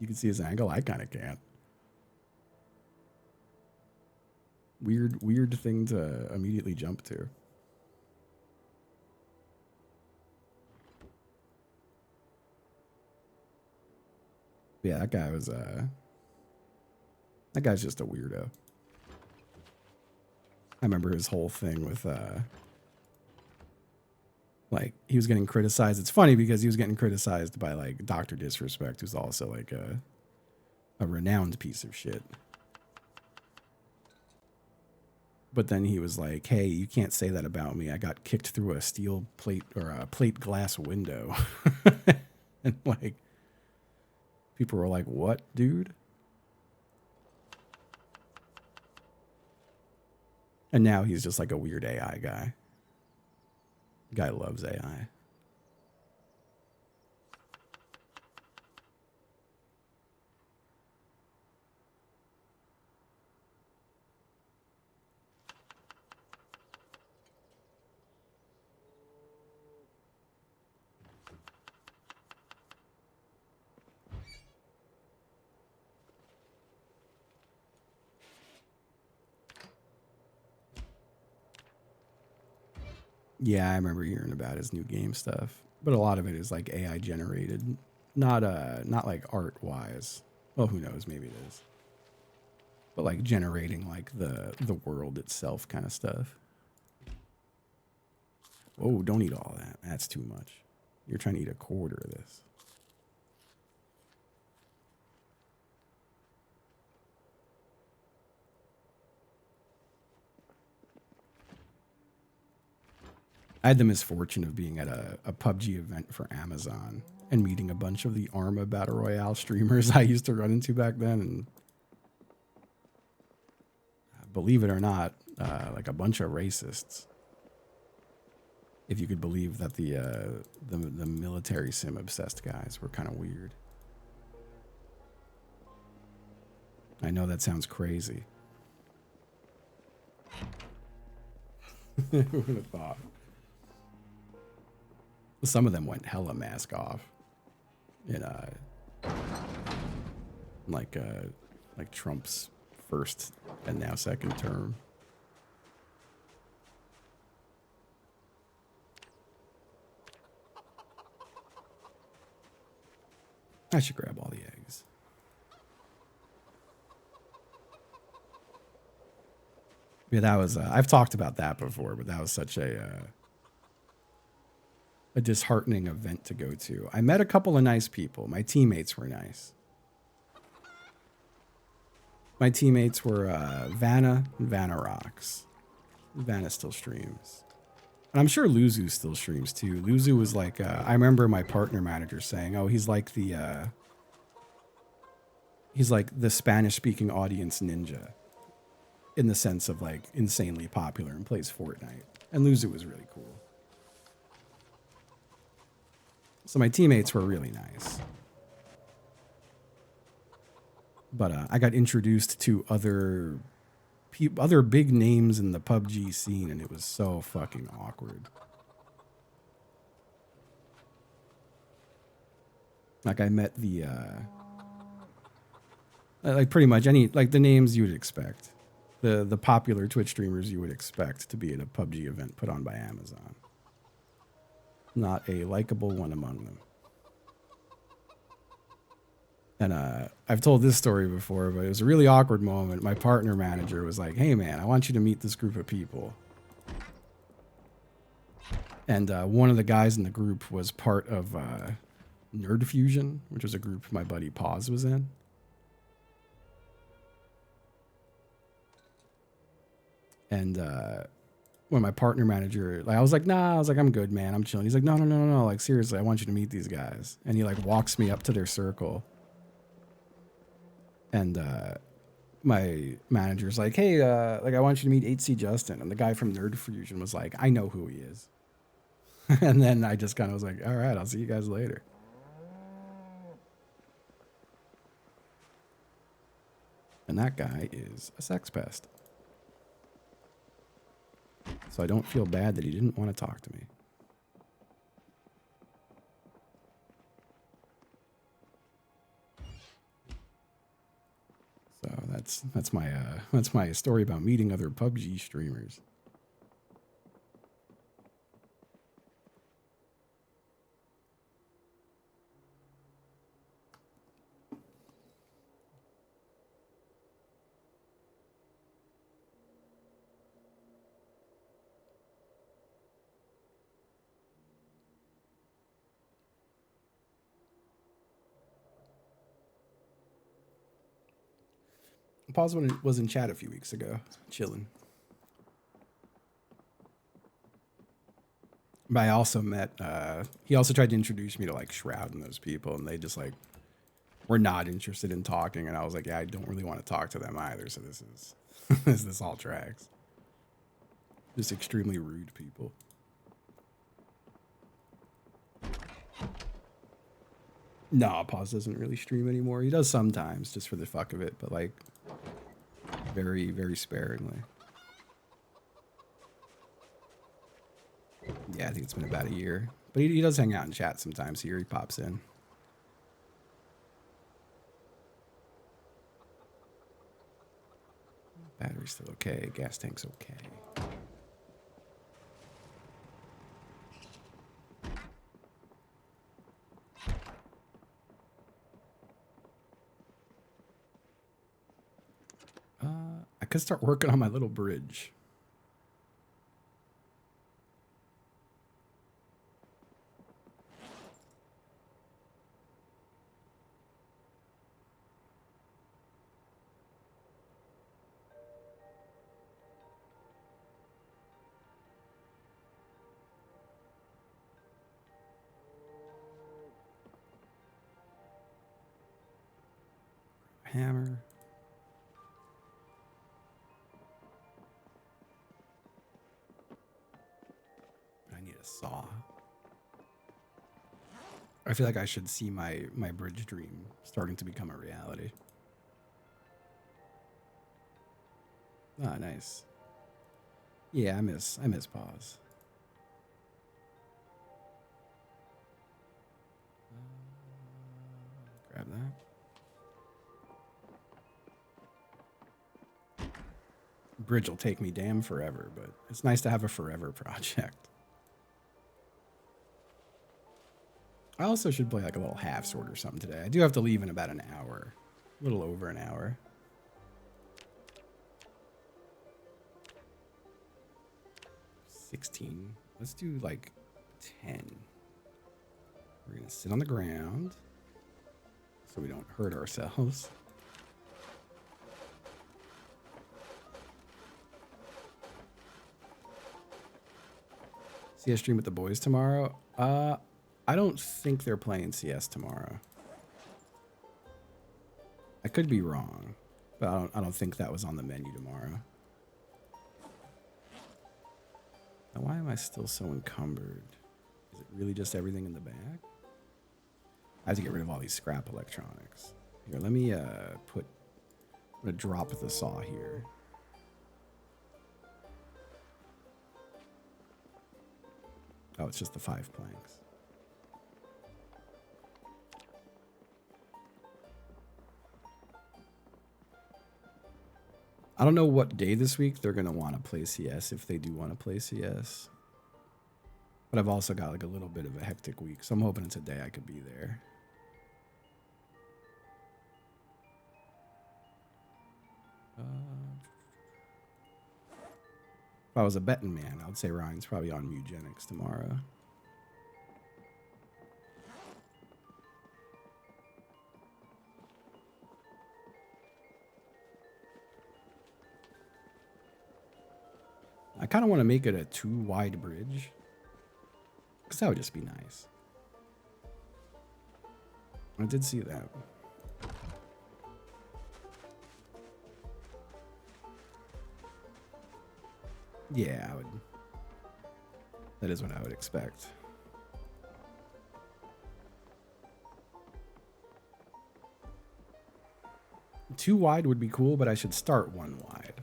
Speaker 1: You can see his angle. I kind of can't. Weird thing to immediately jump to. Yeah, that guy was that guy's just a weirdo. I remember his whole thing with like he was getting criticized. It's funny because he was getting criticized by like Dr. Disrespect, who's also like a renowned piece of shit. But then he was like, hey, you can't say that about me. I got kicked through a steel plate or a plate glass window. And like, people were like, what, dude? And now he's just like a weird AI guy. Guy loves AI. Yeah, I remember hearing about his new game stuff, but a lot of it is like AI generated, not like art wise. Well, who knows? Maybe it is, but like generating like the world itself kind of stuff. Whoa! Don't eat all that. That's too much. You're trying to eat a quarter of this. I had the misfortune of being at a PUBG event for Amazon and meeting a bunch of the Arma Battle Royale streamers I used to run into back then. And believe it or not, like a bunch of racists. If you could believe that the military sim obsessed guys were kind of weird. I know that sounds crazy. Who would have thought? Some of them went hella mask off in like Trump's first and now second term. I should grab all the eggs. Yeah, that was I've talked about that before, but that was such a disheartening event to go to. I met a couple of nice people. My teammates were nice. My teammates were Vanna and Vanna Rocks. Vanna still streams. And I'm sure Luzu still streams too. Luzu was like, I remember my partner manager saying, oh, he's like the Spanish speaking audience ninja in the sense of like insanely popular and plays Fortnite. And Luzu was really cool. So my teammates were really nice. But I got introduced to other big names in the PUBG scene, and it was so fucking awkward. Like I met the like pretty much any like the names you would expect, the popular Twitch streamers you would expect to be in a PUBG event put on by Amazon. Not a likable one among them. And I've told this story before, but it was a really awkward moment. My partner manager was like, hey, man, I want you to meet this group of people. And one of the guys in the group was part of Nerd Fusion, which was a group my buddy Paz was in. And when my partner manager, like, I was like, nah, I was like, I'm good, man. I'm chilling. He's like, no. Like, seriously, I want you to meet these guys. And he like walks me up to their circle. And my manager's like, hey, like I want you to meet 8C Justin. And the guy from Nerd Fusion was like, I know who he is. And then I just kind of was like, all right, I'll see you guys later. And that guy is a sex pest. So I don't feel bad that he didn't want to talk to me. So that's my story about meeting other PUBG streamers. Pause when it was in chat a few weeks ago, chilling. But I also met, he also tried to introduce me to like Shroud and those people, and they just like were not interested in talking. And I was like, yeah, I don't really want to talk to them either. So this is, this all tracks. Just extremely rude people. No, Pause doesn't really stream anymore. He does sometimes just for the fuck of it, but like very, very sparingly. Yeah, I think it's been about a year. But he does hang out in chat sometimes here. He pops in. Battery's still okay. Gas tank's okay. I could start working on my little bridge. Hammer. I need a saw. I feel like I should see my bridge dream starting to become a reality. Ah, nice. Yeah, I miss Pause. Grab that. Bridge will take me damn forever, but it's nice to have a forever project. I also should play like a little half sword or something today. I do have to leave in about an hour. A little over an hour. 16. Let's do like 10. We're gonna sit on the ground so we don't hurt ourselves. CS stream with the boys tomorrow. I don't think they're playing CS tomorrow. I could be wrong, but I don't think that was on the menu tomorrow. Now, why am I still so encumbered? Is it really just everything in the bag? I have to get rid of all these scrap electronics. Here, let me I'm gonna drop the saw here. Oh, it's just the 5 planks. I don't know what day this week they're going to want to play CS, if they do want to play CS. But I've also got like a little bit of a hectic week, so I'm hoping it's a day I could be there. If I was a betting man, I would say Ryan's probably on Mugenics tomorrow. I kind of want to make it a 2-wide bridge, because that would just be nice. I did see that. Yeah, I would. That is what I would expect. Two wide would be cool, but I should start 1 wide.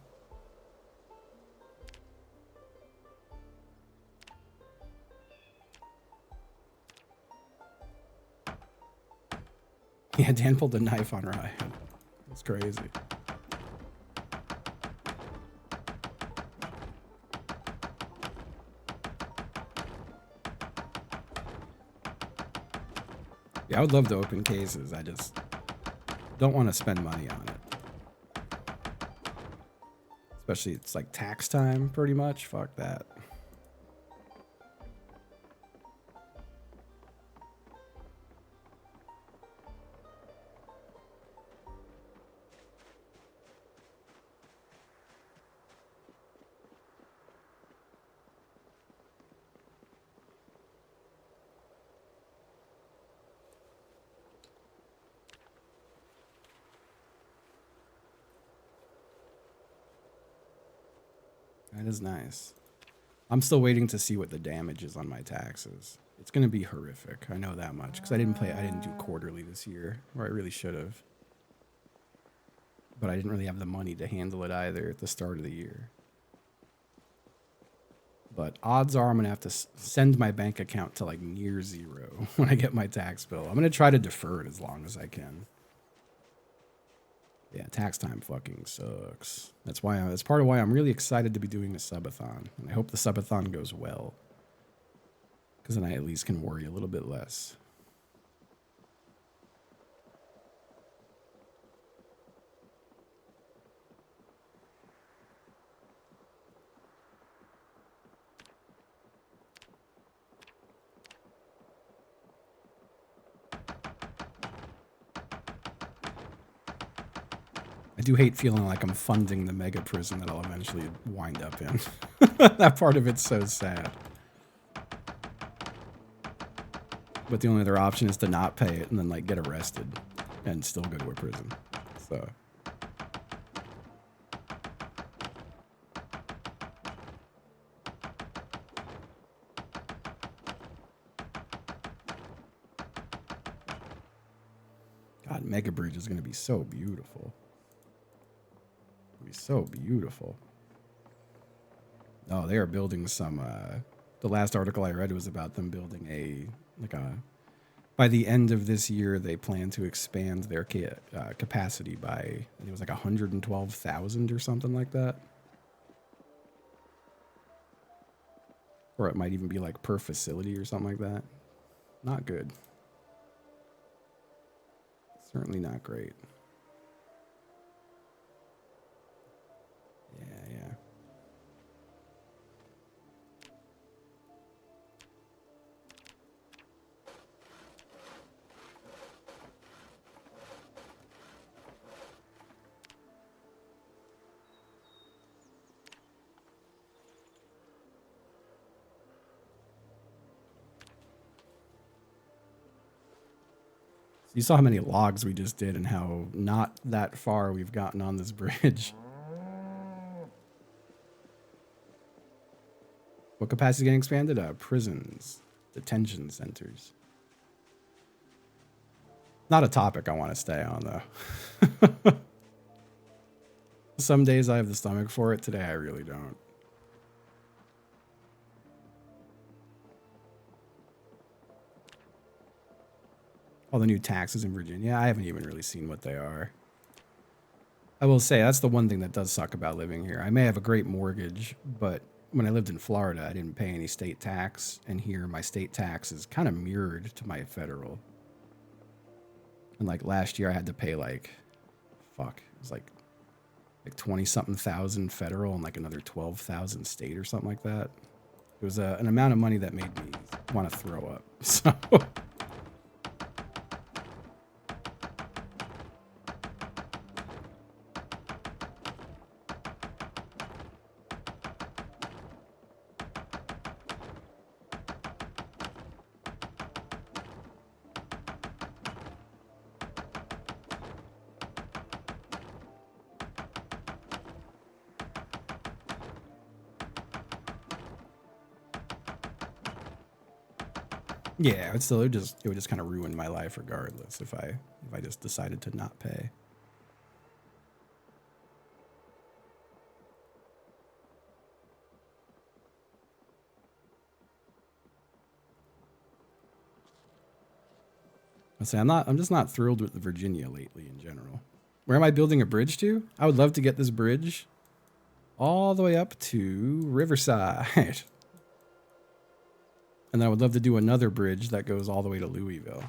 Speaker 1: Yeah, Dan pulled a knife on Ryan. That's crazy. Yeah, I would love to open cases. I just don't want to spend money on it. Especially it's like tax time pretty much. Fuck that. That is nice. I'm still waiting to see what the damage is on my taxes. It's going to be horrific. I know that much because I didn't do quarterly this year, or I really should have. But I didn't really have the money to handle it either at the start of the year. But odds are I'm going to have to send my bank account to like near zero when I get my tax bill. I'm going to try to defer it as long as I can. Yeah, tax time fucking sucks. That's part of why I'm really excited to be doing the subathon. And I hope the subathon goes well. Because then I at least can worry a little bit less. I do hate feeling like I'm funding the mega prison that I'll eventually wind up in. That part of it's so sad. But the only other option is to not pay it and then like get arrested and still go to a prison. So God, Mega Bridge is gonna be so beautiful. Be so beautiful. Oh, they are building some the last article I read was about them building by the end of this year they plan to expand their capacity by, I think it was like 112,000 or something like that. Or it might even be like per facility or something like that. Not good. Certainly not great. Yeah. You saw how many logs we just did and how not that far we've gotten on this bridge. What capacity is getting expanded? Prisons, detention centers. Not a topic I want to stay on, though. Some days I have the stomach for it. Today I really don't. All the new taxes in Virginia, I haven't even really seen what they are. I will say that's the one thing that does suck about living here. I may have a great mortgage, but when I lived in Florida, I didn't pay any state tax, and here my state tax is kind of mirrored to my federal. And like last year I had to pay like, fuck, it was like 20-something thousand federal and like another 12,000 state or something like that. It was an amount of money that made me want to throw up. So... Yeah, it would just kind of ruin my life regardless if I just decided to not pay. I say I'm just not thrilled with Virginia lately in general. Where am I building a bridge to? I would love to get this bridge all the way up to Riverside. And then I would love to do another bridge that goes all the way to Louisville.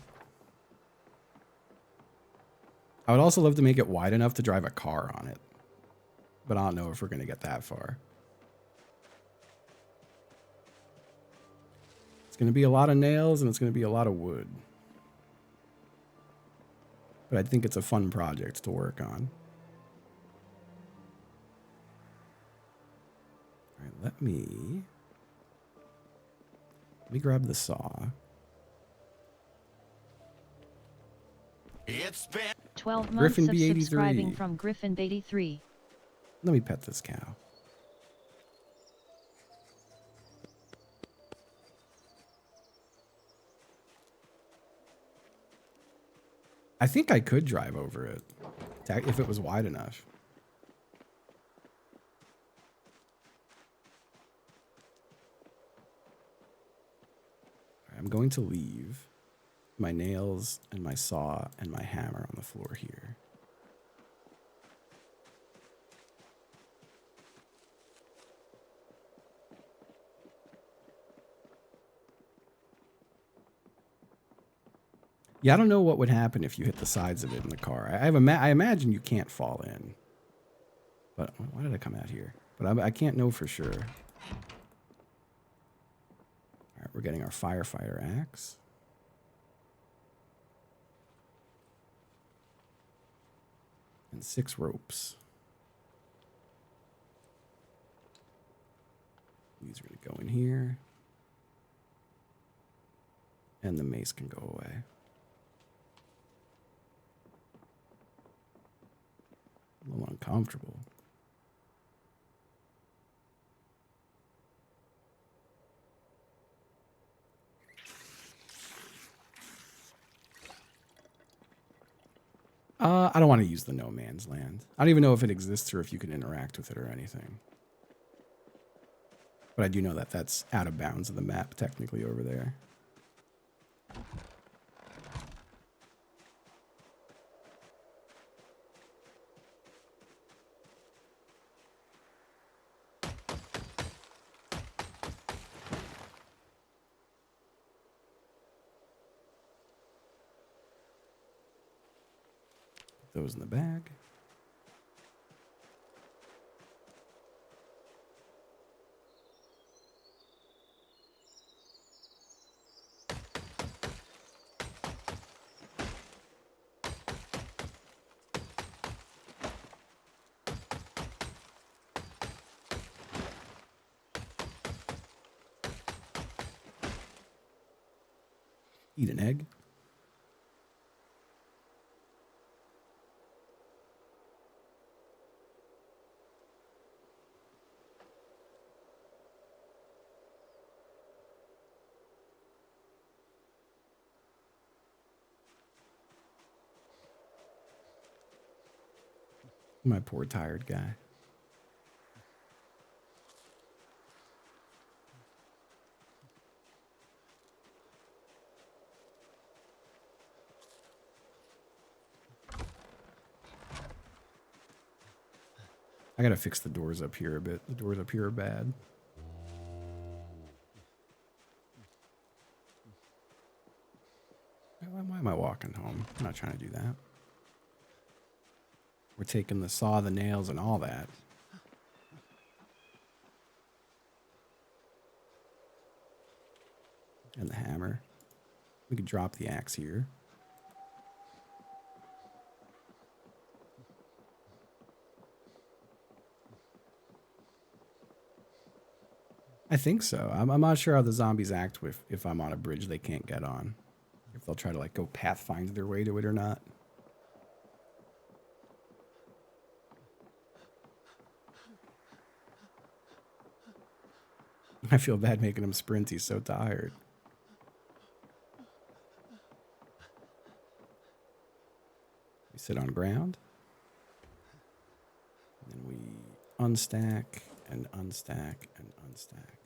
Speaker 1: I would also love to make it wide enough to drive a car on it. But I don't know if we're going to get that far. It's going to be a lot of nails and it's going to be a lot of wood. But I think it's a fun project to work on. All right, let me grab the saw.
Speaker 4: It's been
Speaker 2: 12 months
Speaker 1: Griffin
Speaker 2: of
Speaker 1: B83.
Speaker 2: subscribing from Griffin B83.
Speaker 1: Let me pet this cow. I think I could drive over it if it was wide enough. I'm going to leave my nails and my saw and my hammer on the floor here. Yeah, I don't know what would happen if you hit the sides of it in the car. I imagine you can't fall in. But why did I come out here? But I can't know for sure. All right, we're getting our firefighter axe. And 6 ropes. These are going to go in here. And the mace can go away. A little uncomfortable. I don't want to use the no man's land. I don't even know if it exists or if you can interact with it or anything. But I do know that that's out of bounds of the map technically over there. Those in the bag. Eat an egg. My poor tired guy. I gotta fix the doors up here a bit. The doors up here are bad. Why am I walking home? I'm not trying to do that. We're taking the saw, the nails, and all that. And the hammer. We could drop the axe here. I think so. I'm not sure how the zombies act if I'm on a bridge they can't get on. If they'll try to like go pathfind their way to it or not. I feel bad making him sprint. He's so tired. We sit on ground. And then we unstack and unstack and unstack.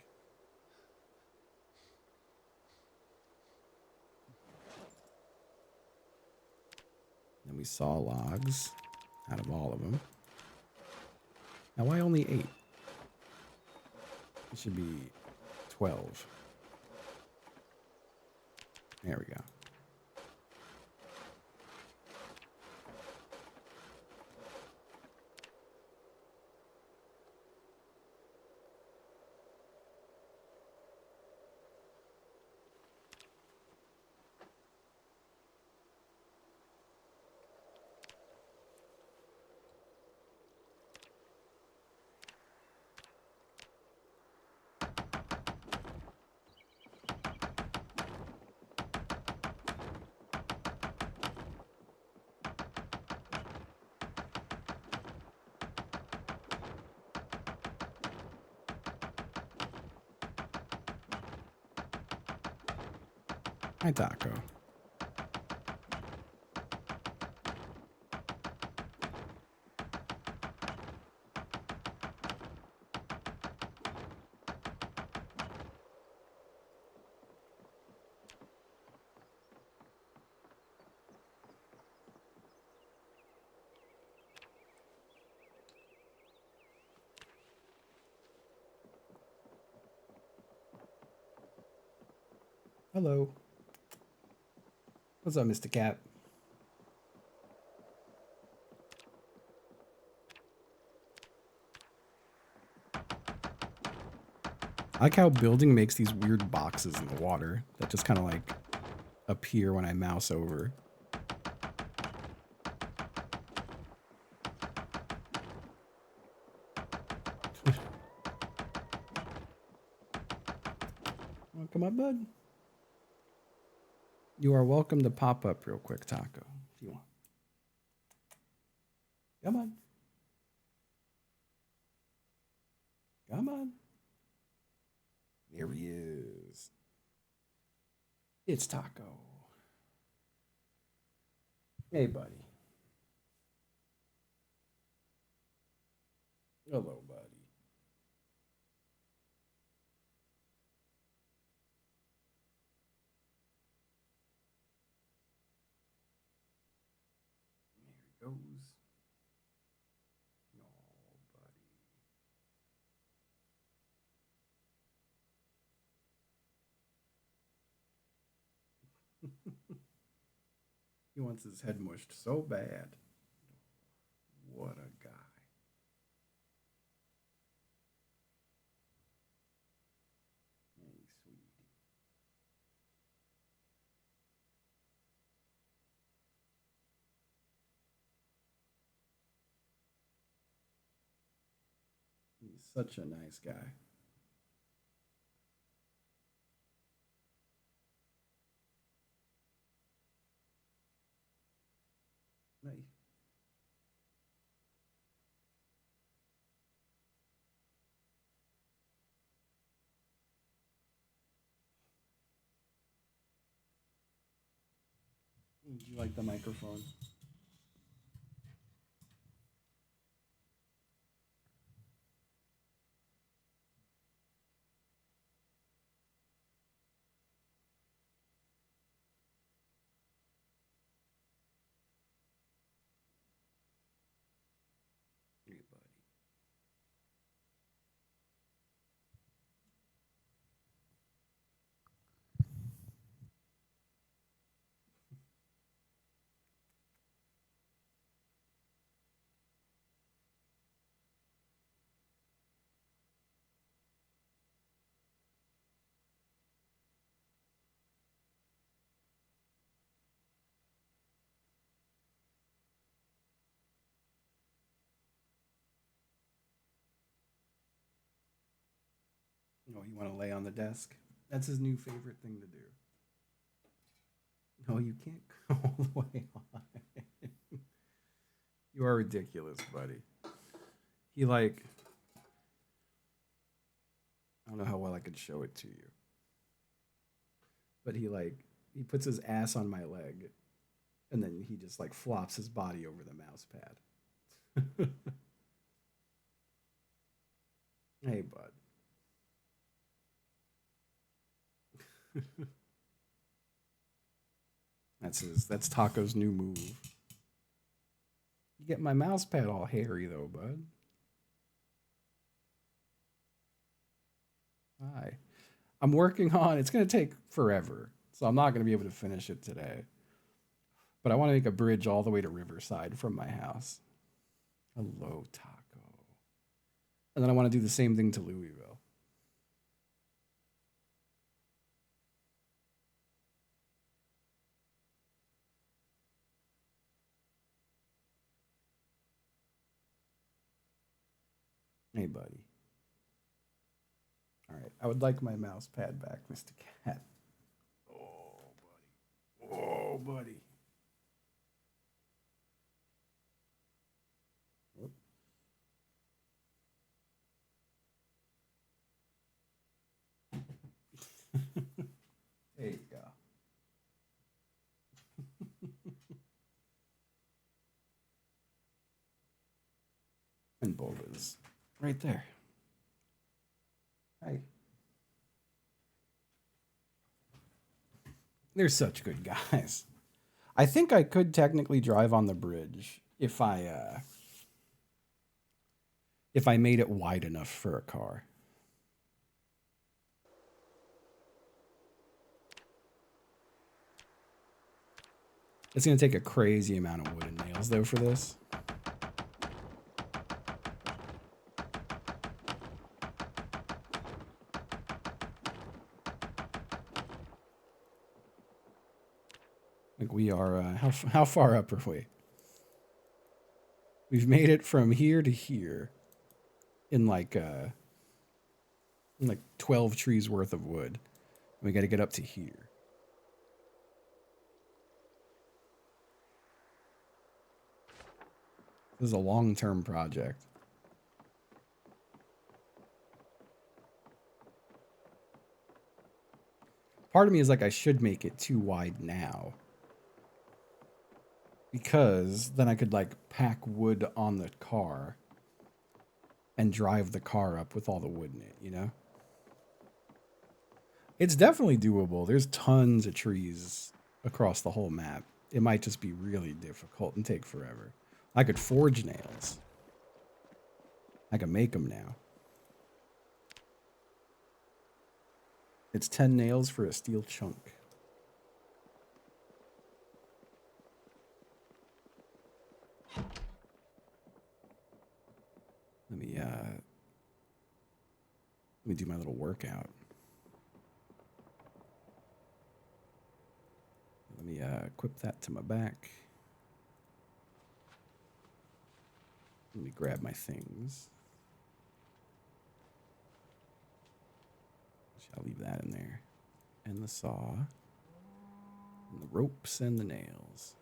Speaker 1: Then we saw logs out of all of them. Now why only 8? It should be 12. There we go. Hi, Taco. Hello. What's up, Mr. Cat? I like how building makes these weird boxes in the water that just kind of like appear when I mouse over. Wanna come up, bud? You are welcome to pop up real quick, Taco, if you want. Come on. Come on. There he is. It's Taco. Hey, buddy. Hello, buddy. There he goes. No, buddy. He wants his head mushed so bad. What a guy. Hey, sweetie. He's such a nice guy. Nice. Do you like the microphone? you want to lay on the desk? That's his new favorite thing to do. No, you can't go all the way on. You are ridiculous, buddy. He like, I don't know how well I could show it to you, but he puts his ass on my leg, and then he just like flops his body over the mouse pad. Hey, bud. That's Taco's new move. You get my mouse pad all hairy though, bud. Hi. I'm working on it's gonna take forever. So I'm not gonna be able to finish it today. But I want to make a bridge all the way to Riverside from my house. Hello, Taco. And then I want to do the same thing to Louisville. Hey, buddy. All right. I would like my mouse pad back, Mr. Cat. Oh, buddy. Oh, buddy. Whoop. There you go. And Boba's right there. Hi. They're such good guys. I think I could technically drive on the bridge if I made it wide enough for a car. It's going to take a crazy amount of wood and nails, though, for this. Like we are, how far up are we? We've made it from here to here in like 12 trees worth of wood. We got to get up to here. This is a long-term project. Part of me is like, I should make it too wide now. Because then I could like pack wood on the car and drive the car up with all the wood in it, you know? It's definitely doable. There's tons of trees across the whole map. It might just be really difficult and take forever. I could forge nails. I can make them now. It's 10 nails for a steel chunk. Let me do my little workout. Let me equip that to my back. Let me grab my things. I'll leave that in there. And the saw. And the ropes and the nails.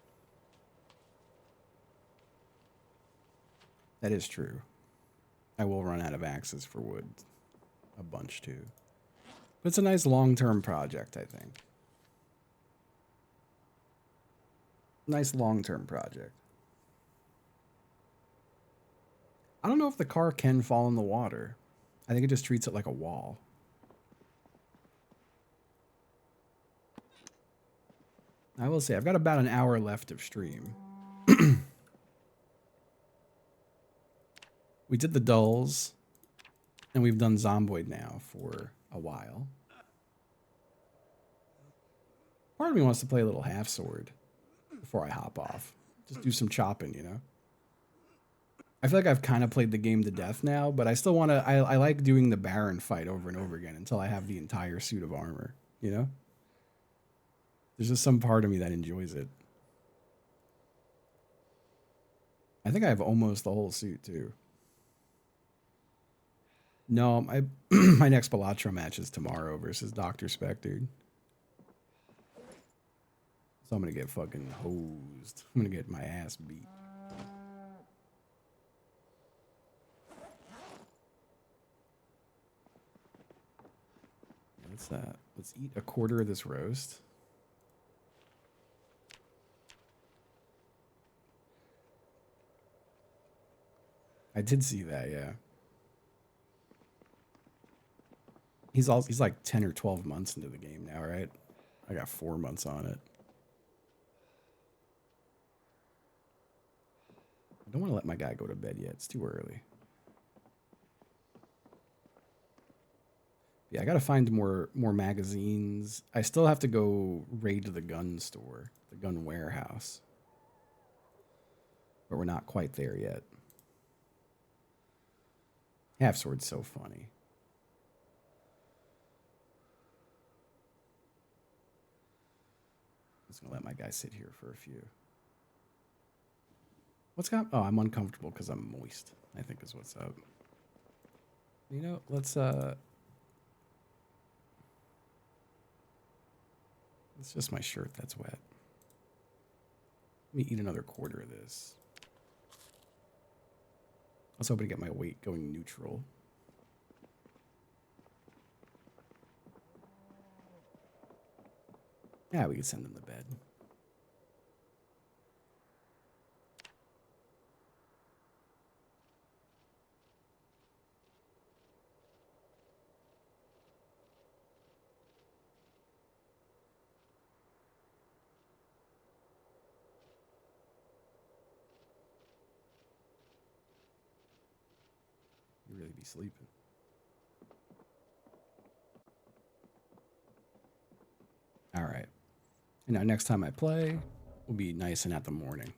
Speaker 1: That is true. I will run out of axes for wood. A bunch too. But it's a nice long-term project, I think. Nice long-term project. I don't know if the car can fall in the water. I think it just treats it like a wall. I will say, I've got about an hour left of stream. We did the dulls, and we've done Zomboid now for a while. Part of me wants to play a little half sword before I hop off. Just do some chopping, you know? I feel like I've kind of played the game to death now, but I still want to... I like doing the Baron fight over and over again until I have the entire suit of armor, you know? There's just some part of me that enjoys it. I think I have almost the whole suit, too. No, my my next Balatro match is tomorrow versus Dr. Spectre. So I'm gonna get fucking hosed. I'm gonna get my ass beat. Let's eat a quarter of this roast. I did see that, yeah. He's like 10 or 12 months into the game now, right? I got 4 months on it. I don't want to let my guy go to bed yet. It's too early. Yeah, I gotta find more magazines. I still have to go raid the gun store, the gun warehouse. But we're not quite there yet. Half sword's so funny. I'm just gonna let my guy sit here for a few. What's got? Oh, I'm uncomfortable because I'm moist, I think is what's up. You know, let's it's just my shirt that's wet. Let me eat another quarter of this. I was hoping to get my weight going neutral. Yeah, we could send them to bed. You really be sleeping. All right. And now next time I play, we'll be nice and at the morning.